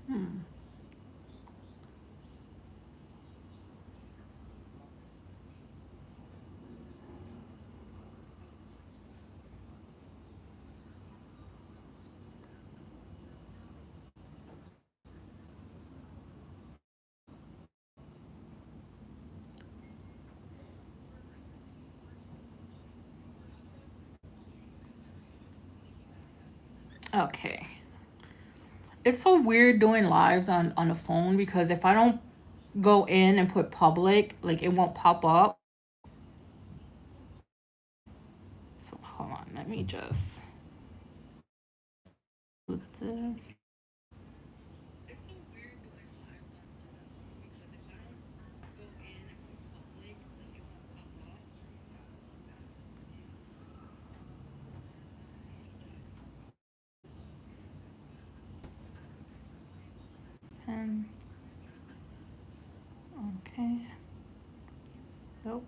Hmm. Okay. It's so weird doing lives on the phone because if I don't go in and put public, like it won't pop up. So hold on, let me just put this. And okay. Nope.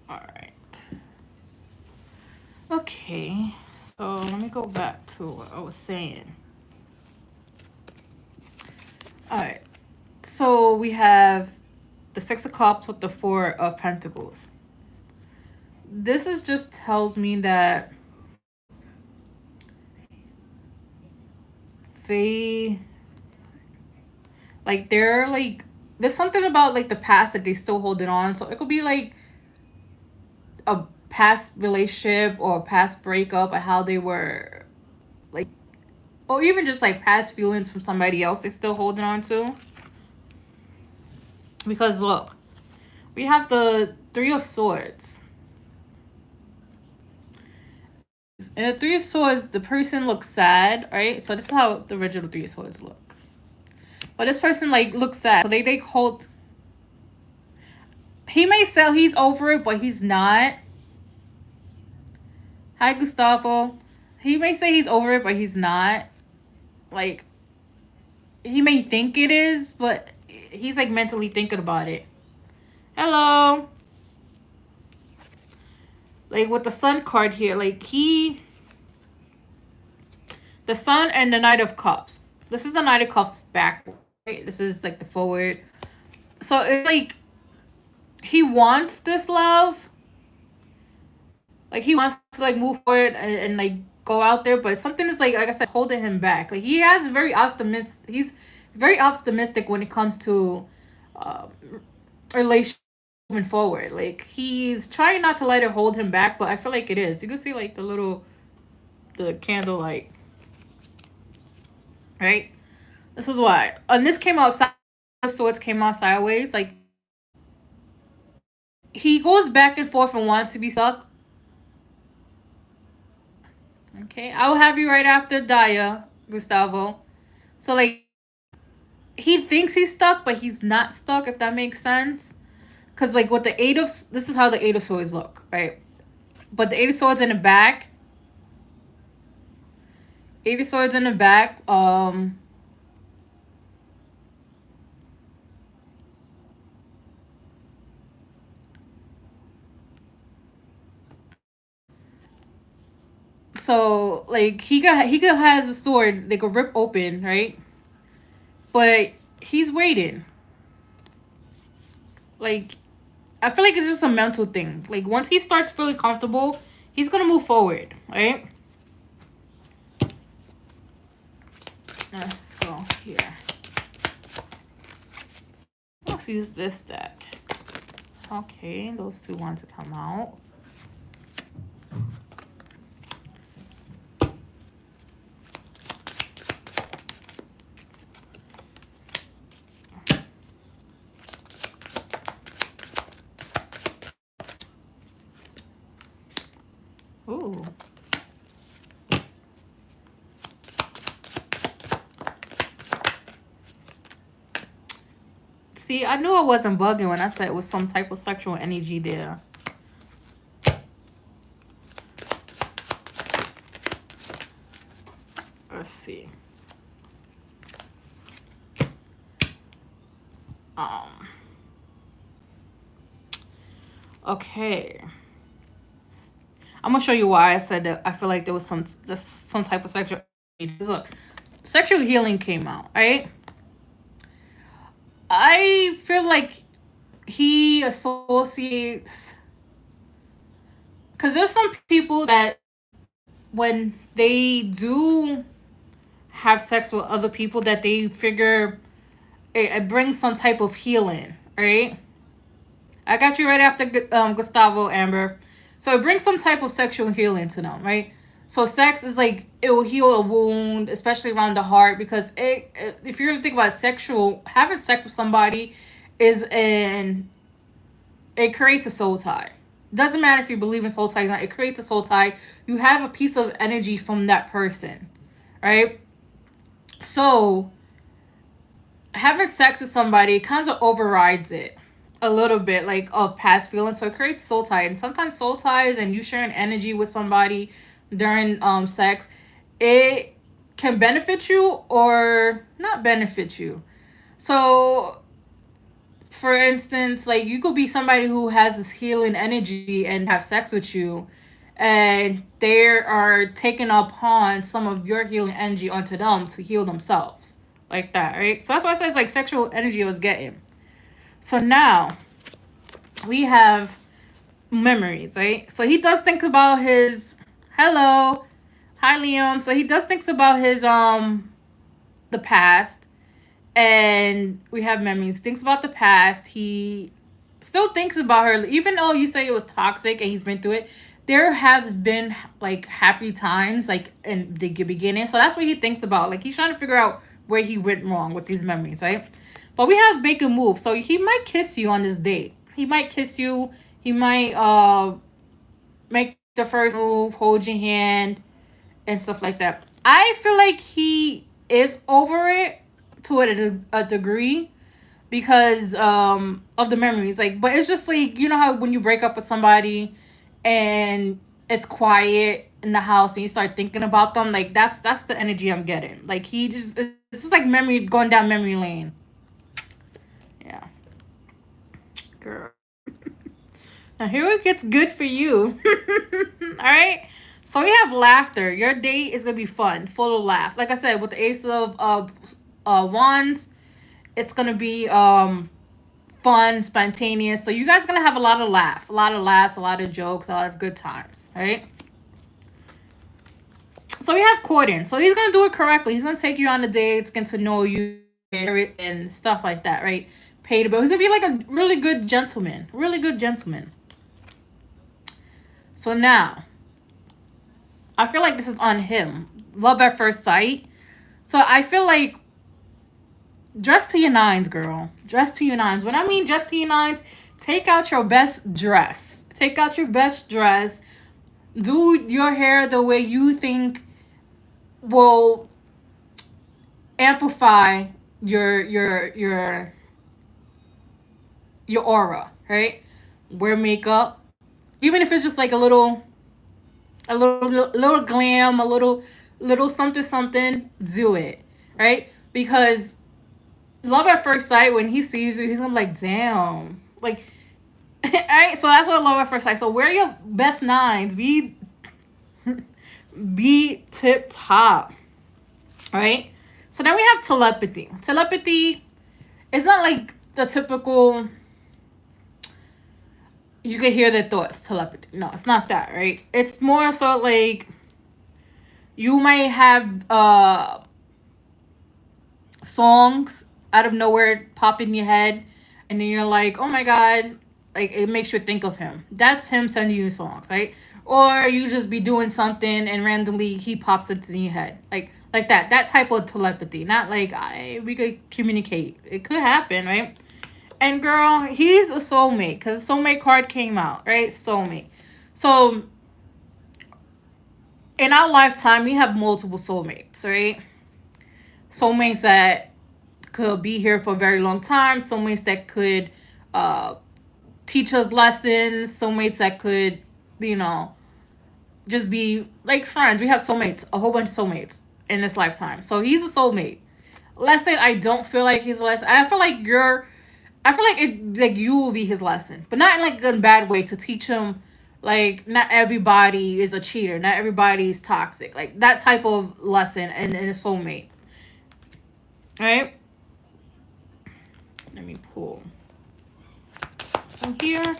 All right. Okay. So let me go back to what I was saying. All right. So we have the Six of Cups with the Four of Pentacles. This is just tells me that they they're like there's something about like the past that they still holding on. So it could be like a past relationship or a past breakup or how they were like, or even just like past feelings from somebody else they're still holding on to. Because look, we have the Three of Swords. And the Three of Swords, the person looks sad, right? So this is how the original Three of Swords look. But this person like looks sad. So they hold. He may say he's over it, but he's not. Hi, Gustavo. He may say he's over it, but he's not. Like, he may think it is, but he's like mentally thinking about it. Hello. Like with the Sun card here, like the Sun and the Knight of Cups. This is the Knight of Cups back. Right? This is like the forward. So it's like he wants this love. Like he wants to like move forward and like go out there, but something is like I said, holding him back. Like he has very optimistic. He's very optimistic when it comes to uh, relationship moving forward. Like he's trying not to let it hold him back, but I feel like it is. You can see like the candlelight, right? This is why. And this came out swords came out sideways. Like he goes back and forth and wants to be stuck. Okay, I'll have you right after Daya, Gustavo. So like he thinks he's stuck, but he's not stuck. If that makes sense. Because like with the eight of this is how the Eight of Swords look, right? But the Eight of Swords in the back, Eight of Swords in the back. So like he could has a sword they could rip open, right? But he's waiting. Like I feel like it's just a mental thing. Like once he starts feeling comfortable, he's gonna move forward, right? Let's go here. Let's use this deck. Okay, those two want to come out. Ooh. See, I knew I wasn't bugging when I said it was some type of sexual energy there. Let's see. Um, Okay. I'm gonna show you why I said that I feel like there was some type of sexual. Look, sexual healing came out, right? I feel like he associates, because there's some people that when they do have sex with other people that they figure it brings some type of healing, right? I got you right after Gustavo, Amber. So it brings some type of sexual healing to them, right? So sex is like it will heal a wound, especially around the heart, because if you're gonna think about sexual, having sex with somebody is an it creates a soul tie. Doesn't matter if you believe in soul ties or not. It creates a soul tie. You have a piece of energy from that person, right? So having sex with somebody kind of overrides it a little bit, like of past feelings. So it creates soul tie, and sometimes soul ties and you sharing energy with somebody during sex, it can benefit you or not benefit you. So for instance, like you could be somebody who has this healing energy and have sex with you, and they are taking upon some of your healing energy onto them to heal themselves, like that, right? So that's why I said it's like sexual energy I was getting. So now we have memories, right? So he does think about his hello, hi Liam. So he does thinks about his the past, and we have memories. Thinks about the past. He still thinks about her, even though you say it was toxic and he's been through it. There has been like happy times, like in the beginning. So that's what he thinks about. Like he's trying to figure out where he went wrong with these memories, right? But we have make a move. So he might kiss you on this date. He might kiss you. He might make the first move, hold your hand, and stuff like that. I feel like he is over it to a degree because of the memories. Like, but it's just like you know how when you break up with somebody and it's quiet in the house and you start thinking about them. Like that's the energy I'm getting. Like he just it's just like memory going down memory lane. Yeah, girl. Now here it gets good for you. All right. So we have laughter. Your date is gonna be fun, full of laugh. Like I said, with the Ace of Wands, it's gonna be fun, spontaneous. So you guys are gonna have a lot of laughs, a lot of jokes, a lot of good times. Right. So we have courting. So he's gonna do it correctly. He's gonna take you on the dates, get to know you, and stuff like that. Right. Pay the bill. He's gonna be like a really good gentleman. Really good gentleman. So now I feel like this is on him. Love at first sight. So I feel like dress to your nines, girl. Dress to your nines. When I mean dress to your nines, take out your best dress. Take out your best dress. Do your hair the way you think will amplify your aura, right? Wear makeup. Even if it's just like a little glam, a little something something, do it, right? Because love at first sight, when he sees you, he's gonna be like, damn, like, right? So that's what love at first sight. So wear your best nines, be tip top, right? So then we have telepathy. Telepathy is not like the typical you can hear their thoughts telepathy. No, it's not that, right? It's more so like you might have songs out of nowhere pop in your head, and then you're like, oh my god, like it makes you think of him. That's him sending you songs, right? Or you just be doing something and randomly he pops into your head, like that type of telepathy. Not like we could communicate. It could happen, right? And girl, he's a soulmate because soulmate card came out, right? Soulmate. So in our lifetime, we have multiple soulmates, right? Soulmates that could be here for a very long time. Soulmates that could uh, teach us lessons. Soulmates that could, you know, just be like friends. We have soulmates, a whole bunch of soulmates in this lifetime. So he's a soulmate. Let's say I don't feel like he's a less. I feel like I feel like it like you will be his lesson, but not in like a bad way, to teach him like not everybody is a cheater, not everybody is toxic, like that type of lesson in a soulmate. Right? Let me pull from here.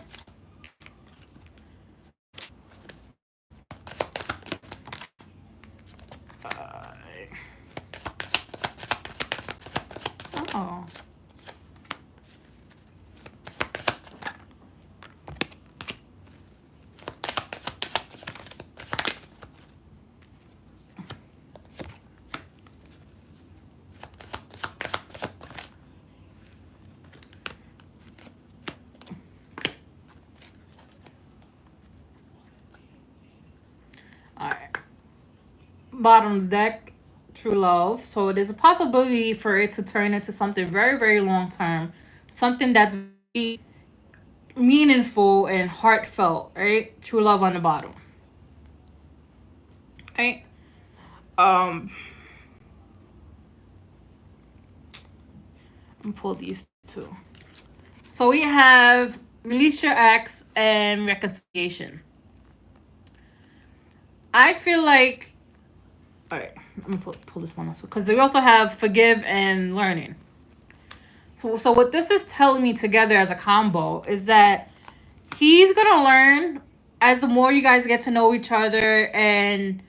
Oh. All right. Bottom of the deck, true love. So there's a possibility for it to turn into something very, very long term, something that's very meaningful and heartfelt, right? True love on the bottom. Right? Um I'm pull these two. So we have release your ex and reconciliation. I feel like, all right, I'm gonna pull this one also, because we also have forgive and learning. So what this is telling me together as a combo is that he's gonna learn as the more you guys get to know each other and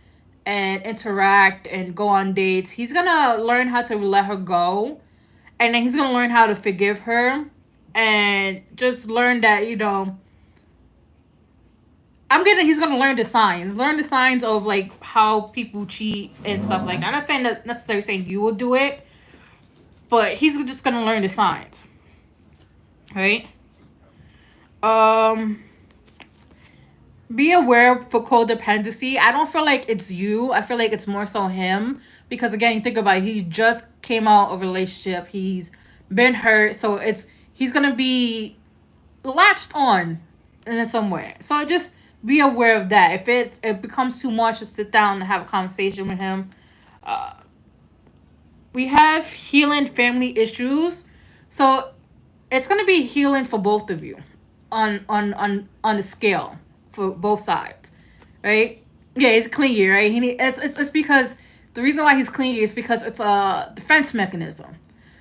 interact and go on dates. He's gonna learn how to let her go, and then he's gonna learn how to forgive her, and just learn that, you know, he's gonna learn the signs of like how people cheat and stuff like that. I'm not saying that necessarily saying you will do it, but he's just gonna learn the signs, right? Um, be aware for codependency. I don't feel like it's you. I feel like it's more so him, because again, you think about it, he just came out of a relationship. He's been hurt, so he's gonna be latched on in some way. So just be aware of that. If it becomes too much, to sit down and have a conversation with him. Uh, we have healing family issues, so it's gonna be healing for both of you, on the scale for both sides, right? Yeah, it's clingy, right? It's because the reason why he's clingy is because it's a defense mechanism.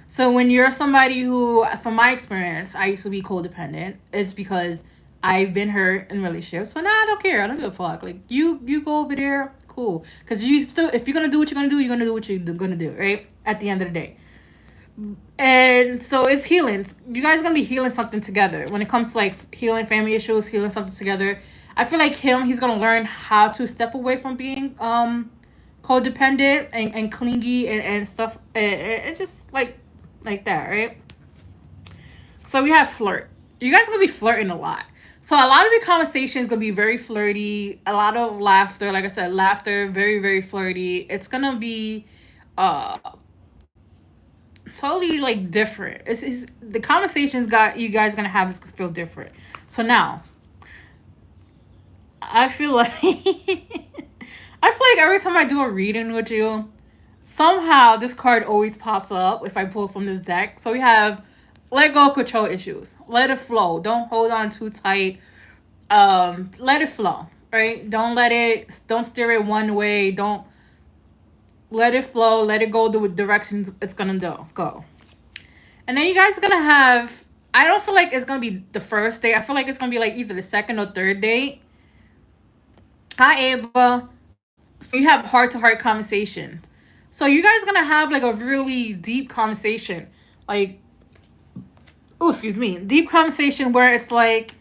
So when you're somebody who, from my experience, I used to be codependent. It's because I've been hurt in relationships, but now I don't care. I don't give a fuck. Like you go over there, cool. Because you still, if you're gonna do what you're gonna do, you're gonna do what you're gonna do, right? At the end of the day. And so it's healing. You guys are gonna be healing something together when it comes to like healing family issues, healing something together. I feel like he's gonna learn how to step away from being codependent and clingy and stuff, and just like that, right? So we have flirt. You guys are gonna be flirting a lot. So a lot of the conversation is gonna be very flirty. A lot of laughter, like I said, laughter, very very flirty. It's gonna be uh totally like different. It's the conversations got you guys gonna have is gonna feel different. So now I feel like I feel like every time I do a reading with you, somehow this card always pops up if I pull from this deck. So we have let go of control issues. Let it flow. Don't hold on too tight. Let it flow. Right? Don't steer it one way. Don't let it flow. Let it go the directions it's gonna go. And then you guys are gonna have, I don't feel like it's gonna be the first date. I feel like it's gonna be like either the second or third date. Hi Ava. So you have heart to heart conversations. So you guys are gonna have like a really deep conversation. Like, oh, excuse me, deep conversation where it's like,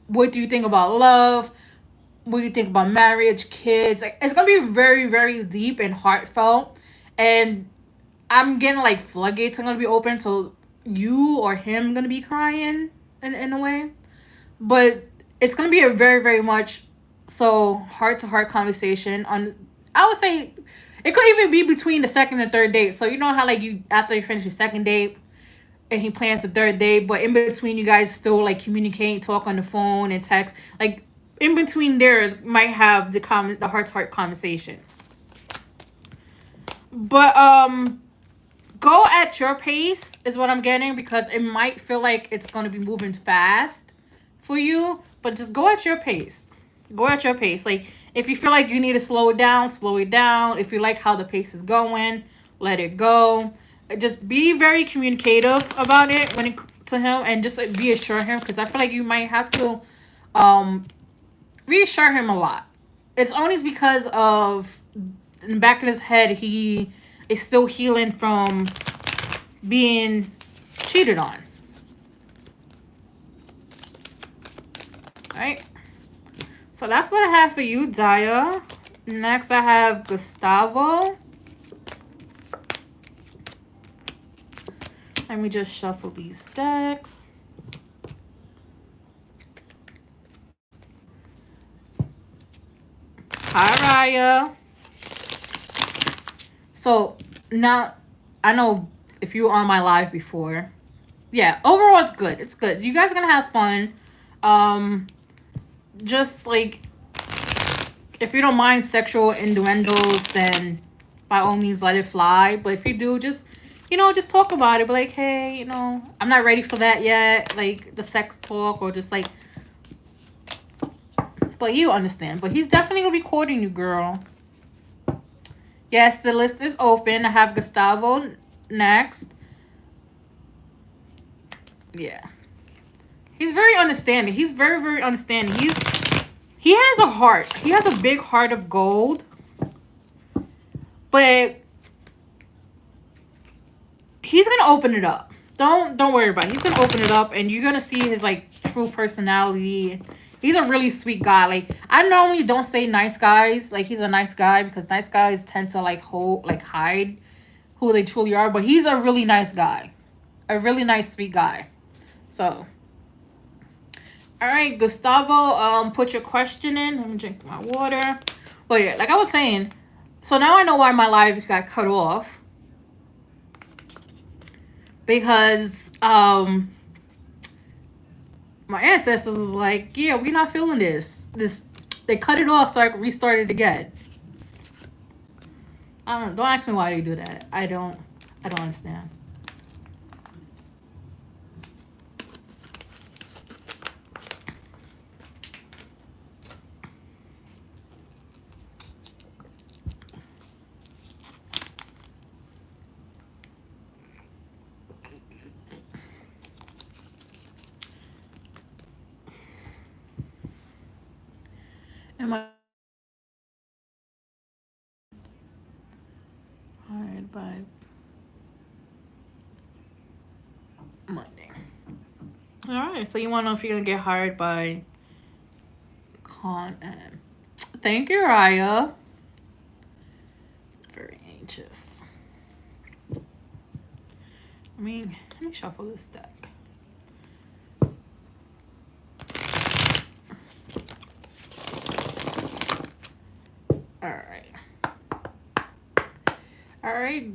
what do you think about love? What do you think about marriage, kids? Like, it's gonna be very, very deep and heartfelt. And I'm getting like floodgates are gonna be open, so you or him gonna be crying in a way. But it's gonna be a very, very much so heart to heart conversation on, I would say it could even be between the second and third date. So you know how like you, after you finish your second date and he plans the third date, but in between you guys still like communicate, talk on the phone and text. Like in between theirs might have the heart to heart conversation. But go at your pace is what I'm getting, because it might feel like it's going to be moving fast for you, but just go at your pace. Go at your pace. Like, if you feel like you need to slow it down, slow it down. If you like how the pace is going, let it go. Just be very communicative about it to him, and just like reassure him, because I feel like you might have to um reassure him a lot. It's only because of, in the back of his head, he is still healing from being cheated on. Right? So that's what I have for you, Daya. Next, I have Gustavo. Let me just shuffle these decks. Hi, Raya. So, now, I know if you were on my live before. Yeah, overall, it's good. It's good. You guys are going to have fun. Just, like, if you don't mind sexual innuendos, then by all means let it fly. But if you do, just, just talk about it. Be like, hey, I'm not ready for that yet. Like, the sex talk, or just like, but you understand. But he's definitely gonna be courting you, girl. Yes, the list is open. I have Gustavo next. Yeah. He's very understanding. He's very, very understanding. He has a heart. He has a big heart of gold. But he's gonna open it up. Don't worry about it. He's gonna open it up, and you're gonna see his like true personality. He's a really sweet guy. Like, I normally don't say nice guys. Like, he's a nice guy, because nice guys tend to like hide who they truly are. But he's a really nice guy, a really nice, sweet guy. So, all right, Gustavo, put your question in. Let me drink my water. But yeah, like I was saying, so now I know why my live got cut off, because my ancestors was like, yeah, we're not feeling this. They cut it off so I could restart it again. I don't ask me why they do that. I don't understand. Am I hired by Monday? All right, so you want to know if you're gonna get hired by Con M. Thank you, Raya. Very anxious. Let me shuffle this deck. All right. All right.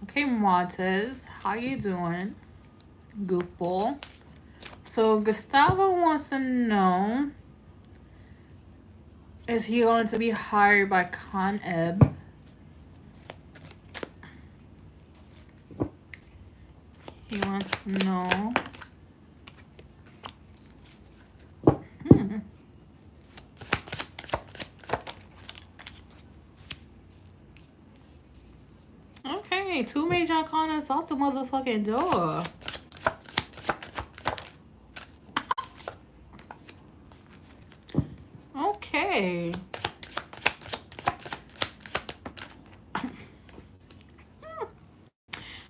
Okay, Montez, how you doing? Goofball. So Gustavo wants to know, is he going to be hired by Con Eb? He wants to know. Okay, 2 major arcanas out the motherfucking door. Okay.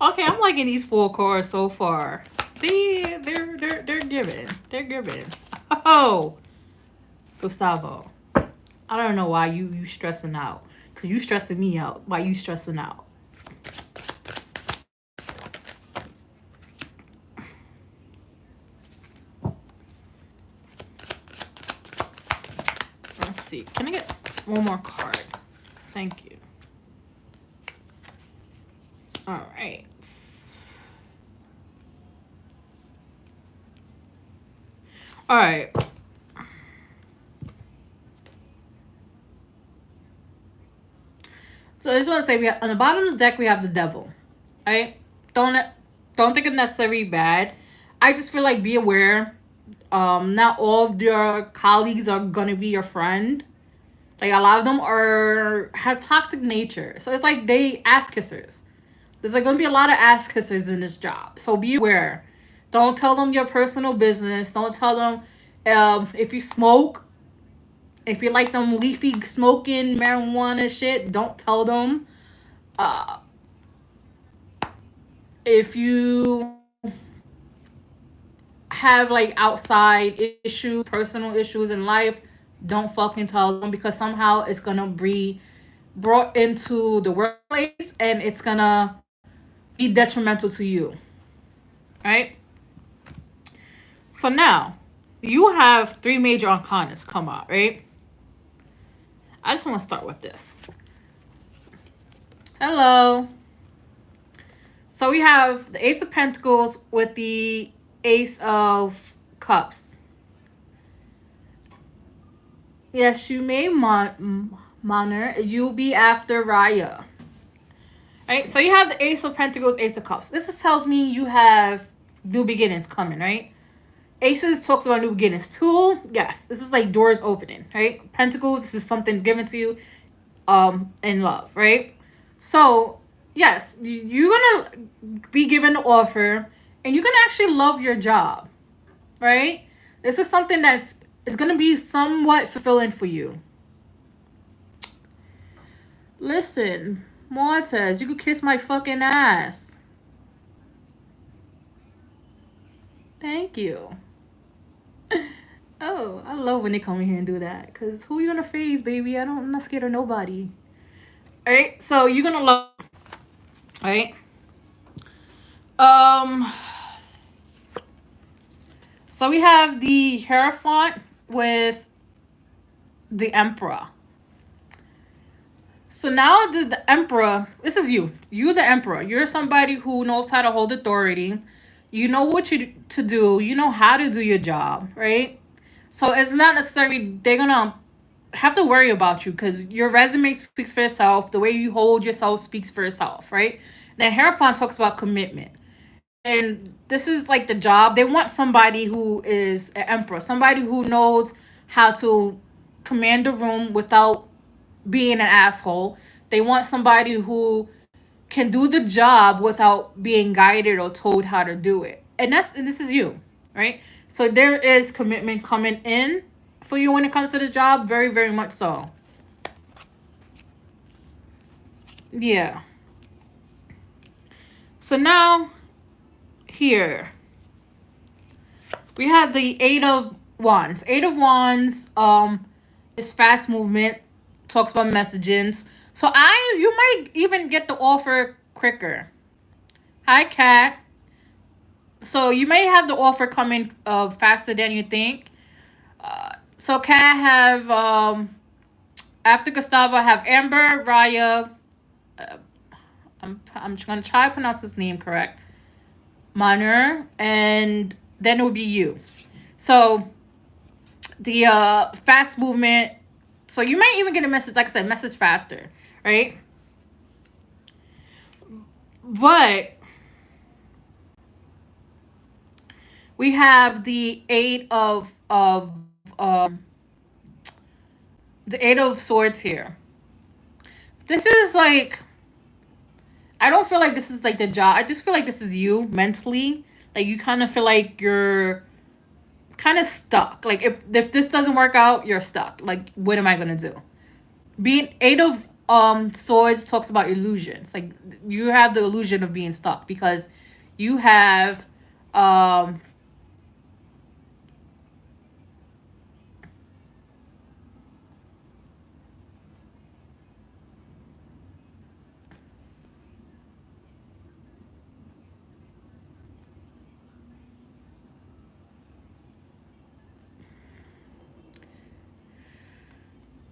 Okay, I'm liking these 4 cards so far. They're giving. They're giving. Oh, Gustavo, I don't know why you stressing out. Cause you stressing me out. Why you stressing out? Let's see. Can I get one more card? Thank you. All right. All right. So I just want to say, we have, on the bottom of the deck, we have the devil, right? Don't think it's necessarily bad. I just feel like be aware. Not all of your colleagues are gonna be your friend. Like a lot of them have toxic nature. So it's like they ass kissers. There's like gonna be a lot of ass kissers in this job. So be aware. Don't tell them your personal business. Don't tell them if you smoke. If you like them leafy smoking marijuana shit, don't tell them. If you have like outside issues, personal issues in life, don't fucking tell them, because somehow it's gonna be brought into the workplace and it's gonna be detrimental to you. Right? So now you have 3 major arcanas come out, right? I just want to start with this. Hello. So we have the Ace of Pentacles with the Ace of Cups. Yes, you may Monner. You'll be after Raya. Right? So you have the Ace of Pentacles, Ace of Cups. This tells me you have new beginnings coming, right? Aces talks about new beginnings. Tool, yes. This is like doors opening, right? Pentacles, this is something's given to you in love, right? So, yes, you're going to be given an offer and you're going to actually love your job, right? This is something that's going to be somewhat fulfilling for you. Listen, Montez, you could kiss my fucking ass. Thank you. Oh, I love when they come in here and do that. Because who you gonna phase, baby? I'm not scared of nobody. Alright, so you're gonna love. Alright. So we have the Hierophant with the Emperor. So now the Emperor, this is you. You're the Emperor. You're somebody who knows how to hold authority. You know what to do. You know how to do your job, right? So it's not necessarily they're going to have to worry about you, because your resume speaks for itself. The way you hold yourself speaks for itself, right? Now, Hierophant talks about commitment. And this is like the job. They want somebody who is an emperor. Somebody who knows how to command a room without being an asshole. They want somebody who can do the job without being guided or told how to do it. And this is you, right? So there is commitment coming in for you when it comes to the job. Very, very much so. Yeah. So now, here, we have the Eight of Wands. Eight of Wands is fast movement. Talks about messaging. So you might even get the offer quicker. Hi, Kat. So you may have the offer coming faster than you think. So can I have after Gustavo, I have Amber, Raya. I'm gonna try to pronounce his name correct. Manur, and then it would be you. So the fast movement. So you might even get a message, like I said, message faster, right? But we have the Eight of Swords here. This is like, I don't feel like this is like the job. I just feel like this is you mentally. Like you kind of feel like you're kind of stuck. Like if this doesn't work out, you're stuck. Like what am I gonna do? Being Eight of Swords talks about illusions. Like you have the illusion of being stuck because you have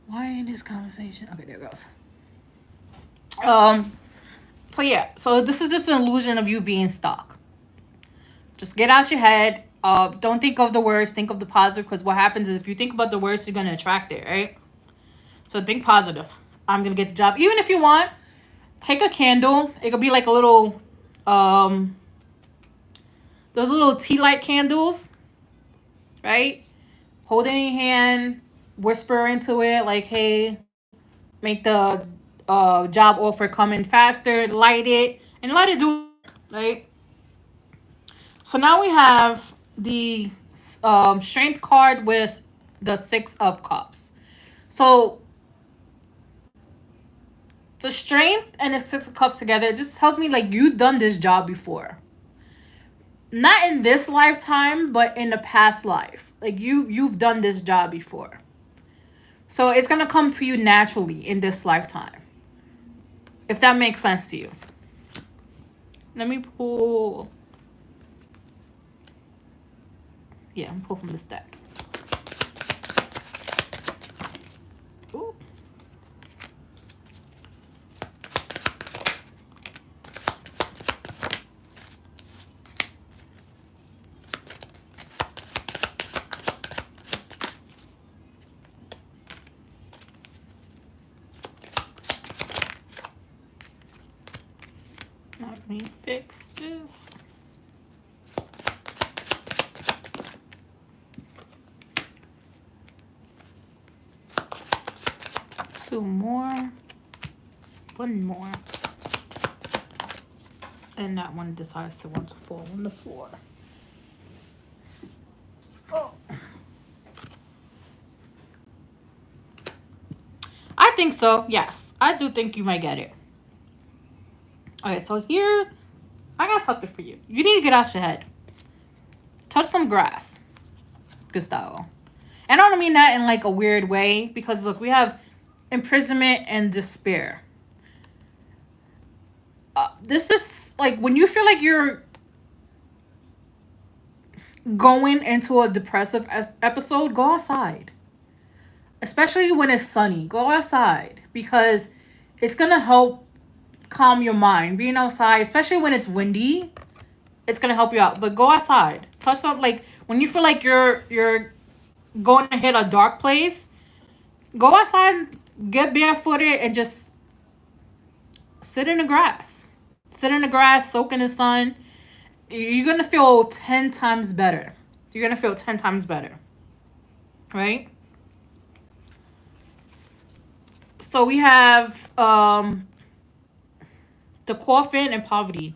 why in this conversation? Okay, there it goes. So yeah, so this is just an illusion of you being stuck. Just get out your head. Don't think of the worst, think of the positive, because what happens is if you think about the worst, you're gonna attract it, right? So think positive. I'm gonna get the job. Even if you want take a candle. It could be like a little, those little tea light candles, right? Hold it in your hand, whisper into it like, hey, make the job offer come in faster, light it, and let it do it, right? So now we have the strength card with the 6 of Cups. So the strength and the 6 of Cups together, it just tells me like you've done this job before. Not in this lifetime, but in the past life. Like you've done this job before. So it's gonna come to you naturally in this lifetime. If that makes sense to you. Let me pull. Yeah, I'm pull from this deck. Ooh. Let me fix this. Two more. One more. And that one decides to want to fall on the floor. Oh. I think so. Yes. I do think you might get it. Okay, so here, I got something for you. You need to get out your head. Touch some grass, Gustavo. And I don't mean that in like a weird way, because look, we have imprisonment and despair. This is like when you feel like you're going into a depressive episode, go outside. Especially when it's sunny, go outside, because it's gonna help calm your mind. Being outside, especially when it's windy, it's gonna help you out. But go outside, touch up. Like when you feel like you're going to hit a dark place, go outside, get barefooted, and just sit in the grass. Sit in the grass, soak in the sun. You're gonna feel 10 times better. You're gonna feel 10 times better, right? So we have the coffin and poverty.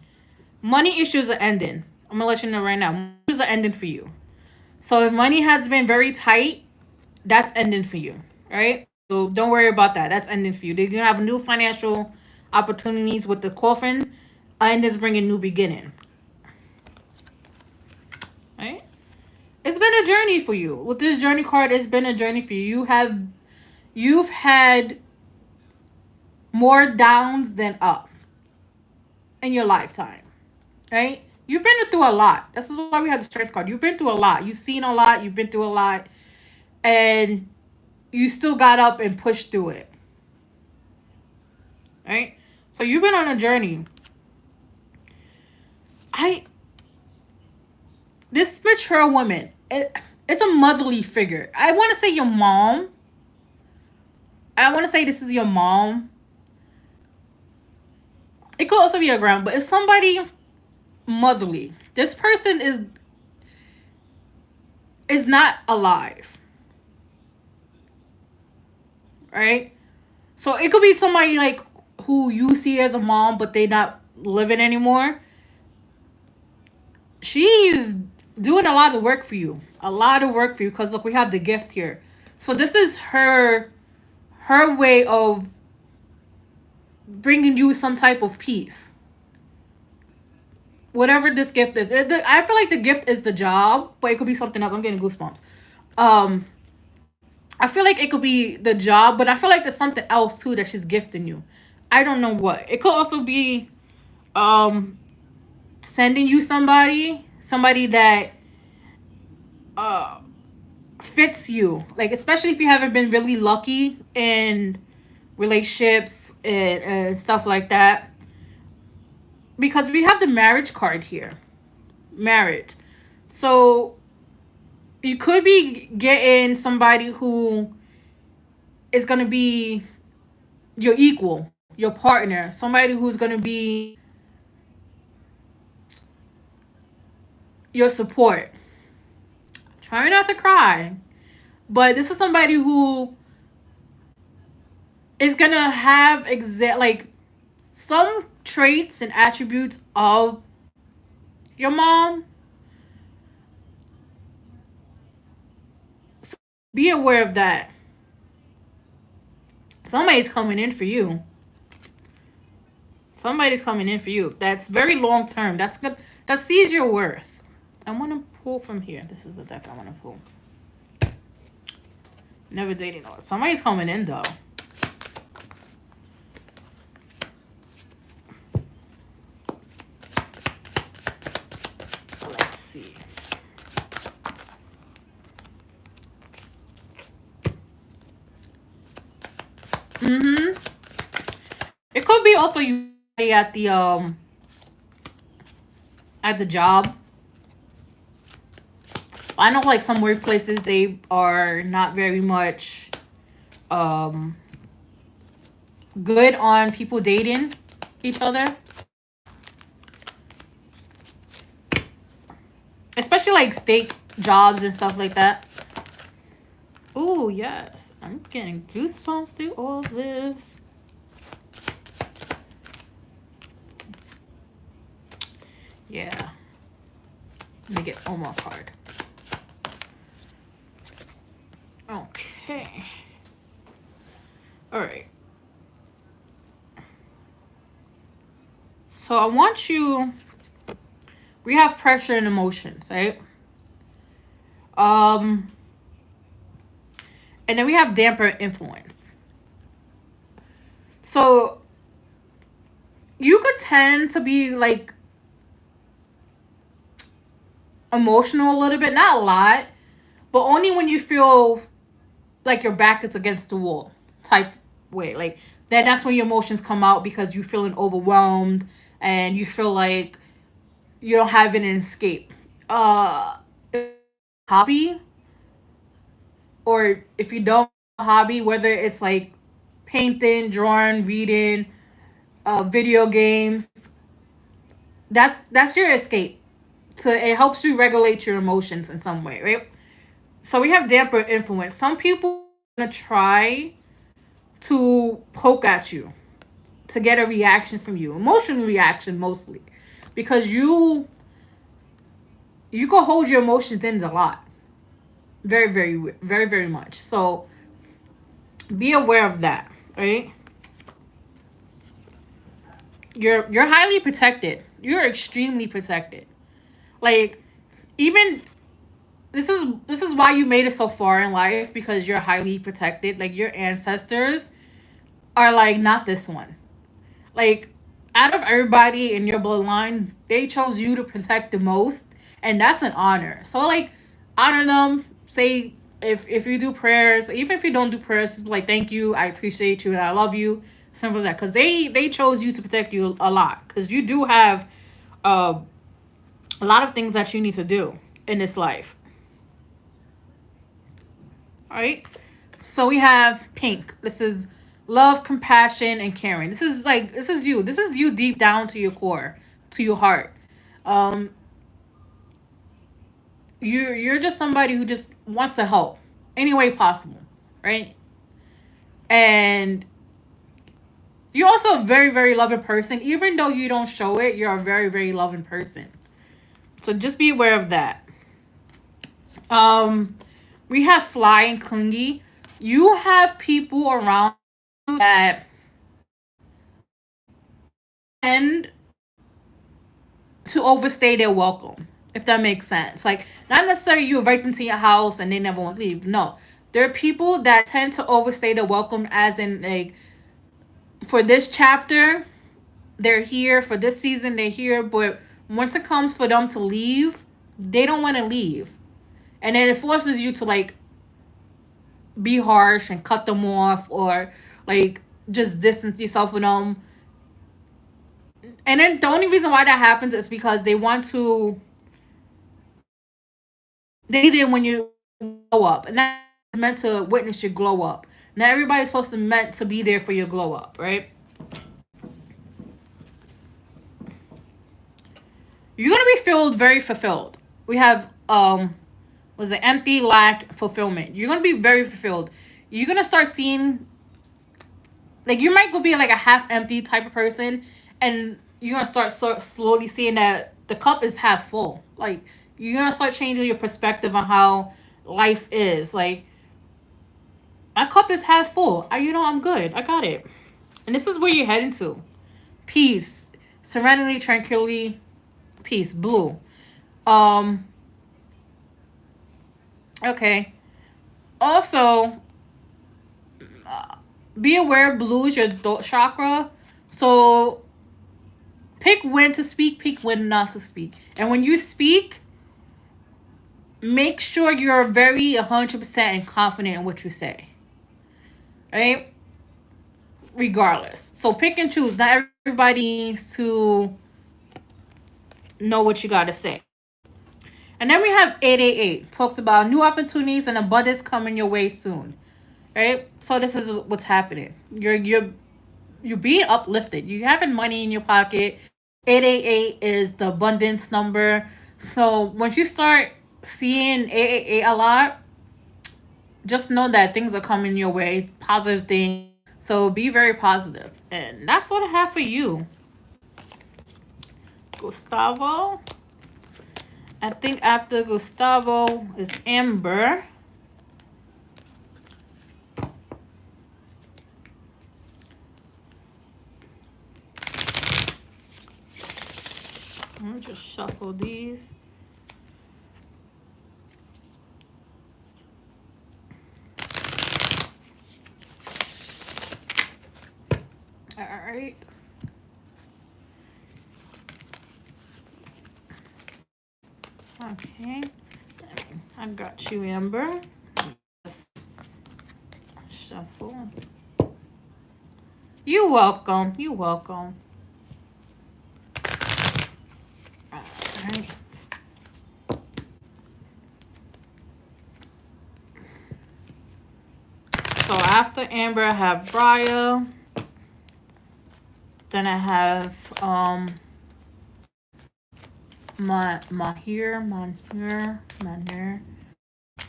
Money issues are ending. I'm gonna let you know right now. Money issues are ending for you. So if money has been very tight, that's ending for you, right? So don't worry about that. That's ending for you. You're gonna have new financial opportunities with the coffin, and it's bringing new beginning. Right? It's been a journey for you. With this journey card, it's been a journey for you. You've had more downs than up in your lifetime, right? You've been through a lot. This is why we have the strength card. You've been through a lot. You've seen a lot. You've been through a lot, and you still got up and pushed through it, right? So you've been on a journey. This mature woman, it's a motherly figure. I want to say your mom. I want to say this is your mom. It could also be your grandma, but it's somebody motherly. This person is not alive, right? So it could be somebody like who you see as a mom, but they not living anymore. She's doing a lot of work for you. A lot of work for you, because look, we have the gift here. So this is her way of bringing you some type of peace. Whatever this gift is. I feel like the gift is the job, but it could be something else. I'm getting goosebumps. I feel like it could be the job, but I feel like there's something else too that she's gifting you. I don't know what. It could also be sending you somebody that fits you. Like, especially if you haven't been really lucky in relationships and stuff like that. Because we have the marriage card here. Marriage. So you could be getting somebody who is going to be your equal. your partner, somebody who's going to be your support. Try not to cry. But this is somebody who is going to have like some traits and attributes of your mom. So be aware of that. Somebody's coming in for you. Somebody's coming in for you. That's very long term. That's good. That sees your worth. I want to pull from here. This is the deck I want to pull. Never dating. Somebody's coming in though. Let's see. It could be also you at the job. I know like some workplaces they are not very much good on people dating each other. Especially like state jobs and stuff like that. Ooh, yes. I'm getting goosebumps through all this. Yeah. Let me get one more card. Okay. All right. So I want you... We have pressure and emotions, right? And then we have damper influence. So you could tend to be like emotional a little bit, not a lot, but only when you feel like your back is against the wall type way. Like that's when your emotions come out because you're feeling overwhelmed and you feel like you don't have an escape. Hobby, or if you don't have a hobby, whether it's like painting, drawing, reading, video games, that's your escape. So it helps you regulate your emotions in some way, right? So we have damper influence. Some people are gonna try to poke at you to get a reaction from you, emotional reaction mostly, because you can hold your emotions in a lot, very, very, very, very much. So be aware of that, right? You're highly protected. You're extremely protected. Like even this is why you made it so far in life, because you're highly protected. Like your ancestors are like not this one. Like out of everybody in your bloodline, they chose you to protect the most, and that's an honor. So like honor them. Say if you do prayers, even if you don't do prayers, just be like thank you, I appreciate you, and I love you. Simple as that. Because they chose you to protect you a lot. Because you do have uh, a lot of things that you need to do in this life. All right. So we have pink. This is love, compassion, and caring. This is you. This is you deep down to your core, to your heart. Um, you're just somebody who just wants to help any way possible, right? And you're also a very, very loving person. Even though you don't show it, you're a very, very loving person. So just be aware of that. Um, we have fly and clingy. You have people around you that tend to overstay their welcome, if that makes sense. Like, not necessarily you invite them to your house and they never want to leave. No. There are people that tend to overstay their welcome, as in, like, for this chapter, they're here. For this season, they're here. But once it comes for them to leave, they don't want to leave. And then it forces you to, like, be harsh and cut them off, or, like, just distance yourself from them. And then the only reason why that happens is because they want to... They there when you glow up. And that's meant to witness your glow up. Not everybody's supposed to meant to be there for your glow up, right? You're gonna be filled, very fulfilled. We have was it empty, lack, fulfillment. You're gonna be very fulfilled. You're gonna start seeing, like, you might go be like a half empty type of person, and you're gonna start slowly seeing that the cup is half full. Like, you're gonna start changing your perspective on how life is. Like, my cup is half full. I'm good. I got it. And this is where you're heading to. Peace, serenity, tranquility, peace, blue. Um, okay. Also, be aware blue is your throat chakra. So pick when to speak, pick when not to speak. And when you speak, make sure you're very 100% and confident in what you say. Right? Regardless. So pick and choose. Not everybody needs to know what you got to say. And then we have 888. Talks about new opportunities and abundance coming your way soon. Right? So this is what's happening. You're being uplifted. You're having money in your pocket. 888 is the abundance number. So once you start seeing 888 a lot, just know that things are coming your way, positive things. So be very positive. And that's what I have for you. Gustavo. I think after Gustavo is Amber. Let me just shuffle these. All right. Okay. I got you, Amber. Just shuffle. You're welcome. You're welcome. All right. So after Amber, I have Briar. Then I have Mahir.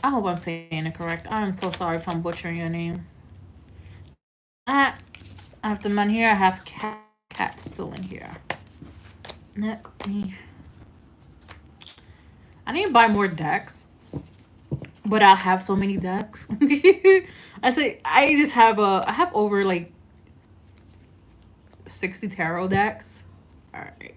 I hope I'm saying it correct. I'm so sorry if I'm butchering your name. After Manhir, I have Cat still in here. Let me. I need to buy more decks, but I have so many decks. I have over like 60 tarot decks. All right.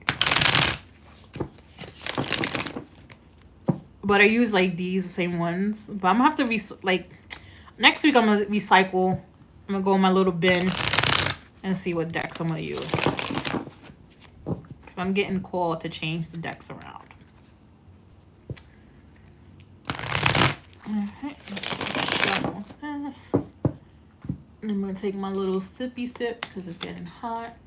But I use like the same ones. But I'm gonna have to next week I'm gonna recycle. I'm gonna go in my little bin and see what decks I'm gonna use. Cause I'm getting called to change the decks around. Alright, shuffle this. I'm gonna take my little sippy sip because it's getting hot.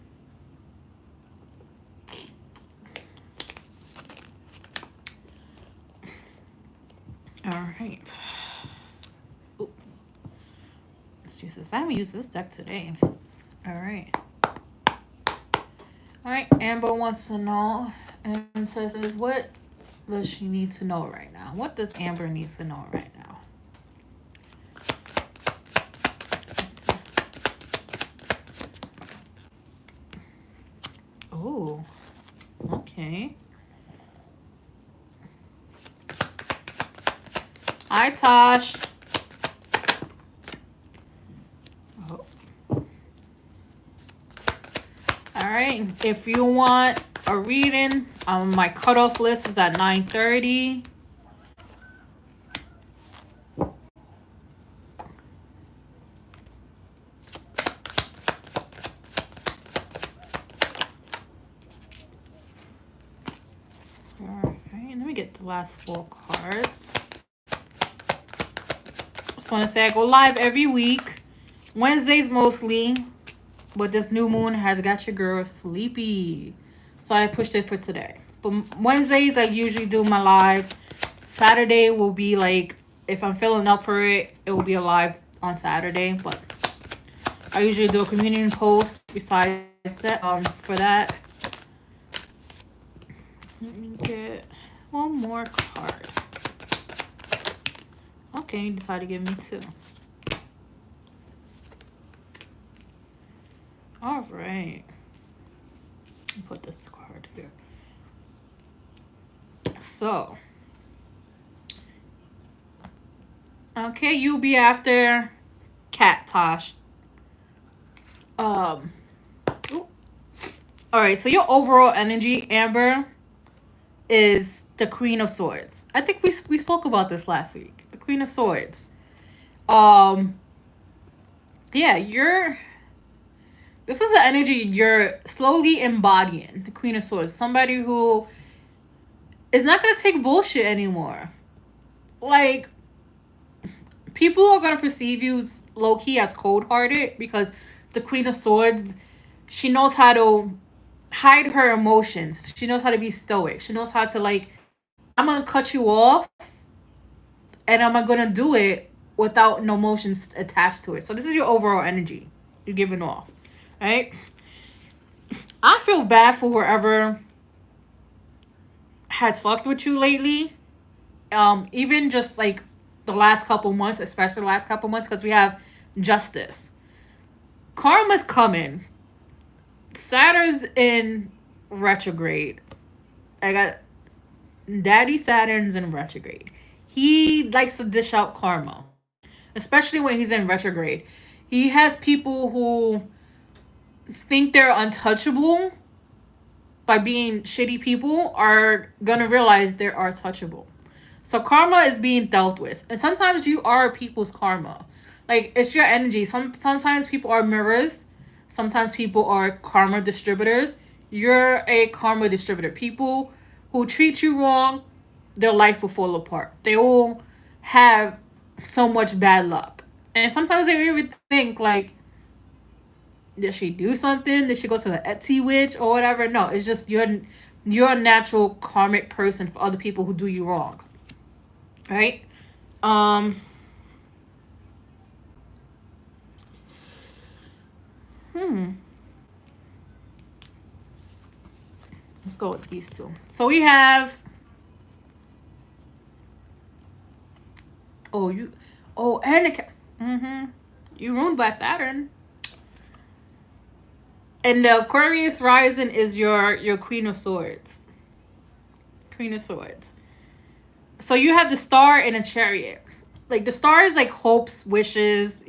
All right. Ooh. Let's use this. I haven't used this deck today. All right. All right. Amber wants to know and says, what does she need to know right now? What does Amber need to know right now? Oh, okay. Hi, Tosh. Oh. All right. If you want a reading, my cutoff list is at 9:30. All right. Let me get the last 4 cards. Just want to say I go live every week, Wednesdays mostly, but this new moon has got your girl sleepy, so I pushed it for today. But Wednesdays I usually do my lives. Saturday will be like, if I'm feeling up for it, it will be a live on Saturday. But I usually do a communion post besides that. For that. Let me get one more card. Okay, you decided to give me 2. All right. Put this card here. So, okay, you'll be after Cat Tosh. All right, so your overall energy, Amber, is the Queen of Swords. I think we spoke about this last week. The Queen of Swords. Yeah, this is the energy you're slowly embodying. The Queen of Swords. Somebody who is not gonna take bullshit anymore. Like, people are gonna perceive you low-key as cold-hearted because the Queen of Swords, she knows how to hide her emotions. She knows how to be stoic. She knows how to, like, I'm gonna cut you off and I'm gonna do it without no emotions attached to it. So this is your overall energy you're giving off, right? I feel bad for whoever has fucked with you lately. Even just like the last couple months, especially the last couple months, because we have justice. Karma's coming. Saturn's in retrograde. I got Daddy Saturn's in retrograde. He likes to dish out karma, especially when he's in retrograde. He has people who think they're untouchable by being shitty people are gonna realize they are touchable. So karma is being dealt with. And sometimes you are people's karma. Like, it's your energy. Sometimes people are mirrors. Sometimes people are karma distributors. You're a karma distributor. People who treat you wrong, their life will fall apart. They will have so much bad luck. And sometimes they even think, like, did she do something? Did she go to the Etsy witch or whatever? No, it's just you're a natural karmic person for other people who do you wrong. Right? Let's go with these 2. So we have and you ruined by Saturn. And the Aquarius rising is your Queen of Swords. Queen of Swords. So you have the Star and a Chariot. Like, the Star is like hopes, wishes,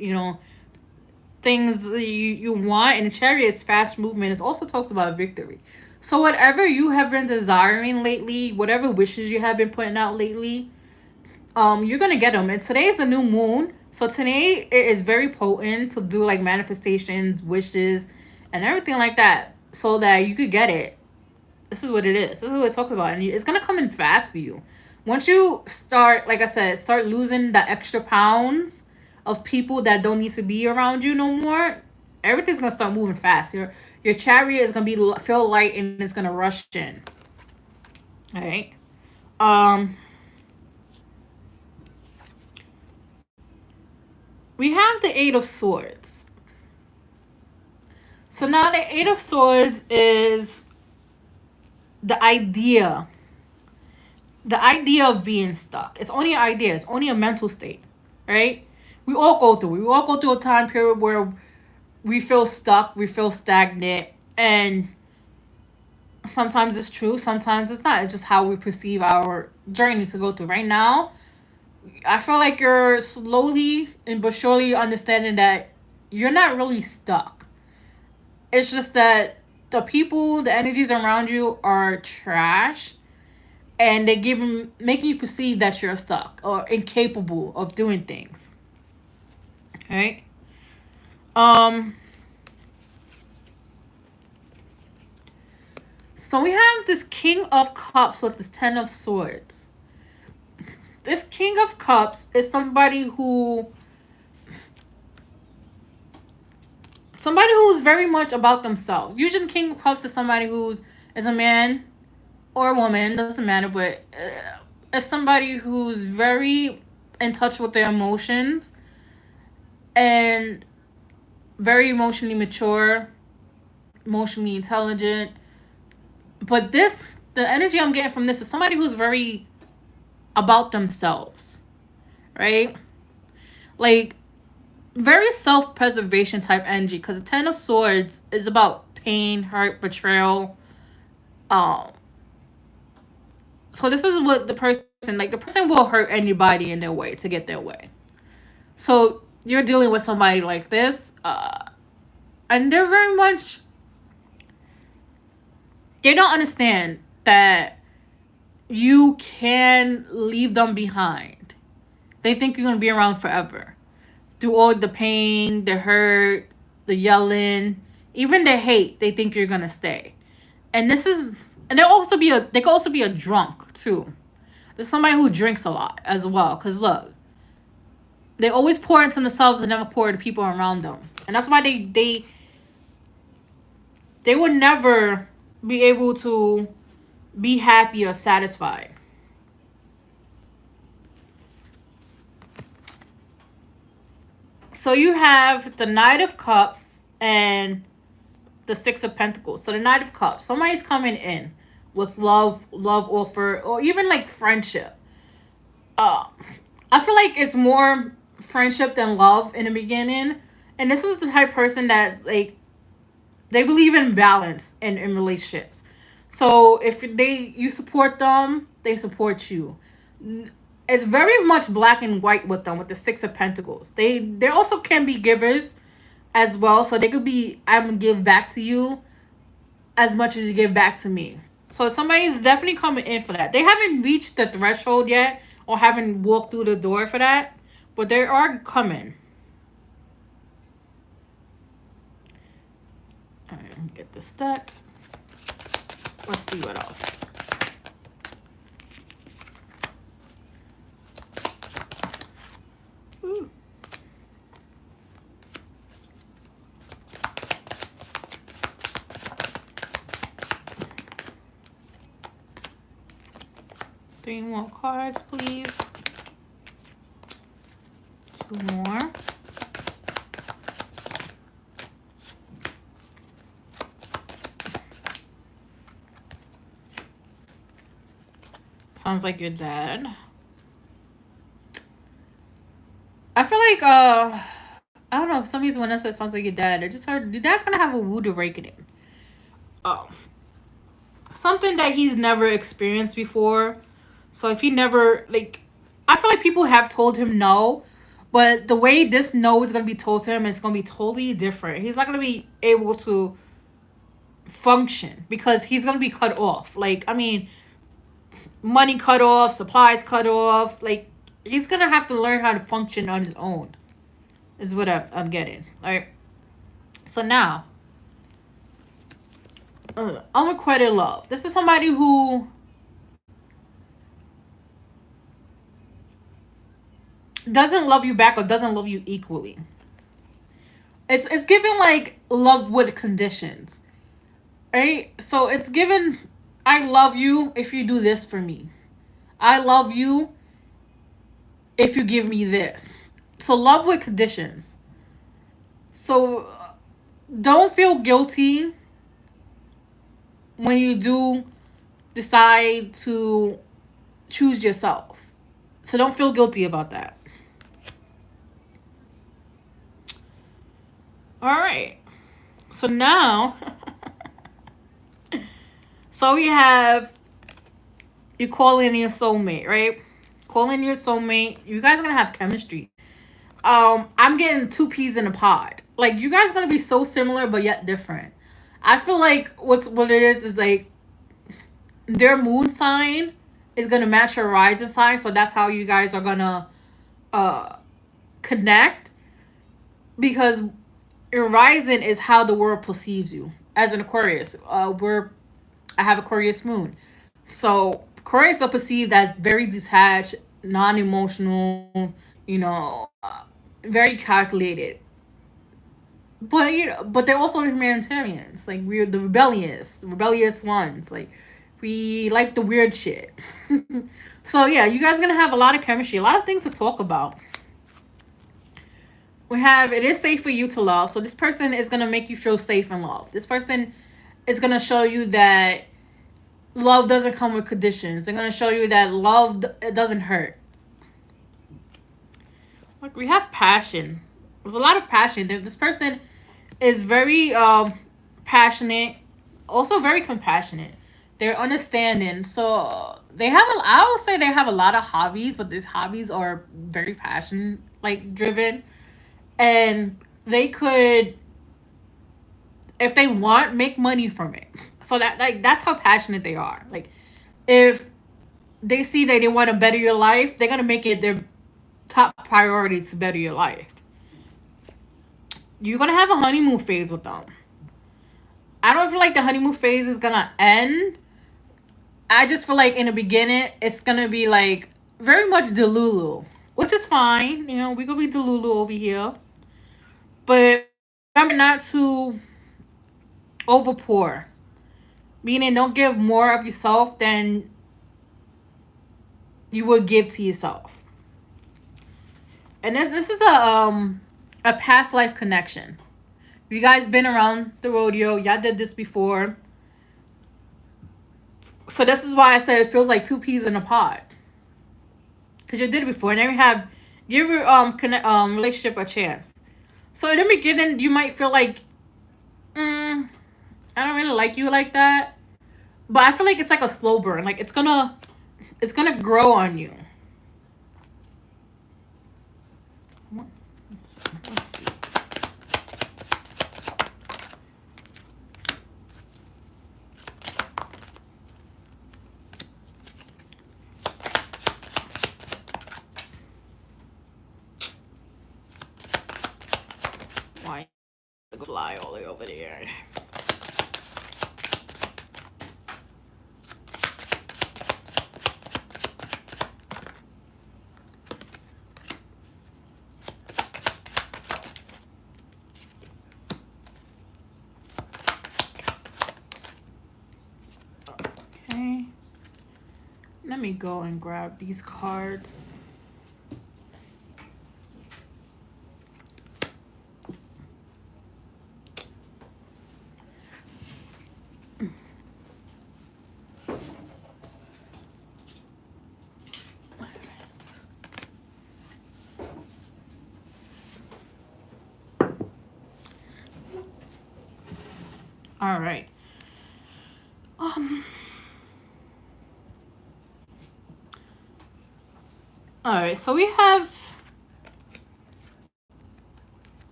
things you want. And the Chariot is fast movement. It also talks about victory. So whatever you have been desiring lately, whatever wishes you have been putting out lately, you're gonna get them. And today is a new moon. So today it is very potent to do like manifestations, wishes, and everything like that, so that you could get it. This is what it is. This is what it talks about. And it's going to come in fast for you. Once you start, like I said, start losing the extra pounds of people that don't need to be around you no more, everything's going to start moving fast. Your chariot is going to feel light and it's going to rush in. All right. We have the 8 of Swords. So now the 8 of Swords is the idea of being stuck. It's only an idea. It's only a mental state, right? We all go through a time period where we feel stuck, we feel stagnant, and sometimes it's true, sometimes it's not. It's just how we perceive our journey to go through. Right now, I feel like you're slowly and but surely understanding that you're not really stuck. It's just that the people, the energies around you are trash, and they making you perceive that you're stuck or incapable of doing things. Right? So we have this King of Cups with this 10 of Swords. This King of Cups is somebody who's very much about themselves. Usually King of Cups is somebody who is a man or a woman, doesn't matter, but it's somebody who's very in touch with their emotions and very emotionally mature, emotionally intelligent. But the the energy I'm getting from this is somebody who's very about themselves, right? Like, very self-preservation type energy, because the Ten of Swords is about pain, hurt, betrayal. Um, so this is what the person, like, the person will hurt anybody in their way to get their way. So you're dealing with somebody like this, and they're very much, they don't understand that you can leave them behind. They think you're gonna be around forever. Through all the pain, the hurt, the yelling, even the hate, they think you're gonna stay. And this is, and they could also be a drunk too. There's somebody who drinks a lot as well. Cause look, they always pour into themselves and never pour into people around them. And that's why they would never be able to be happy or satisfied. So you have the Knight of Cups and the Six of Pentacles. So the Knight of Cups, somebody's coming in with love offer, or even like friendship. I feel like it's more friendship than love in the beginning. And this is the type of person that's like, they believe in balance in relationships. So if you support them, they support you. It's very much black and white with them, with the Six of Pentacles. They also can be givers as well. So they could be, I'm going to give back to you as much as you give back to me. So somebody's definitely coming in for that. They haven't reached the threshold yet or haven't walked through the door for that. But they are coming. All right, let me get this deck. Let's see what else. Ooh. Three more cards, please. Two more. Sounds like your dad. I feel like, I don't know, if some reason when I said sounds like your dad, I just heard your dad's gonna have a wood awakening. Something that he's never experienced before. So if he never, like, I feel like people have told him no, but the way this no is gonna be told to him is gonna be totally different. He's not gonna be able to function because he's gonna be cut off. Like, I mean, money cut off, supplies cut off. Like, he's gonna have to learn how to function on his own, is what I'm getting. All right. So now, unrequited love. This is somebody who doesn't love you back or doesn't love you equally. It's given like love with conditions, right? So it's given, I love you if you do this for me. I love you if you give me this. So love with conditions. So don't feel guilty when you do decide to choose yourself. So don't feel guilty about that. All right. So now, so we have, you call in your soulmate, right? Call in your soulmate. You guys are going to have chemistry. I'm getting two peas in a pod. Like, you guys are going to be so similar, but yet different. I feel like what it is like their moon sign is going to match your rising sign. So that's how you guys are going to connect. Because your rising is how the world perceives you. As an Aquarius, I have Aquarius moon. So Aquarius are perceived as very detached, non-emotional, very calculated. But they're also humanitarians. Like, we're the rebellious ones. Like, we like the weird shit. So yeah, you guys are gonna have a lot of chemistry, a lot of things to talk about. We have, it is safe for you to love. So this person is going to make you feel safe in love. This person is going to show you that love doesn't come with conditions. They're gonna show you that love, it doesn't hurt. Like, we have passion. There's a lot of passion. This person is very passionate, also very compassionate. They're understanding. So they have I would say they have a lot of hobbies, but these hobbies are very passion like driven, and they could, if they want, make money from it. So that, like, that's how passionate they are. Like, if they see that they want to better your life, they're gonna make it their top priority to better your life. You're gonna have a honeymoon phase with them. I don't feel like the honeymoon phase is gonna end. I just feel like in the beginning it's gonna be like very much Delulu, which is fine. You know, we gonna be Delulu over here, but remember not to overpour. Meaning, don't give more of yourself than you would give to yourself. And then this is a past life connection. You guys been around the rodeo, y'all did this before. So this is why I said it feels like two peas in a pod. Because you did it before, and then give your relationship a chance. So in the beginning, you might feel like, I don't really like you like that. But I feel like it's like a slow burn. Like, it's gonna grow on you. Let's see. Why fly all the way over there? Okay. Let me go and grab these cards. All right. All right. So we have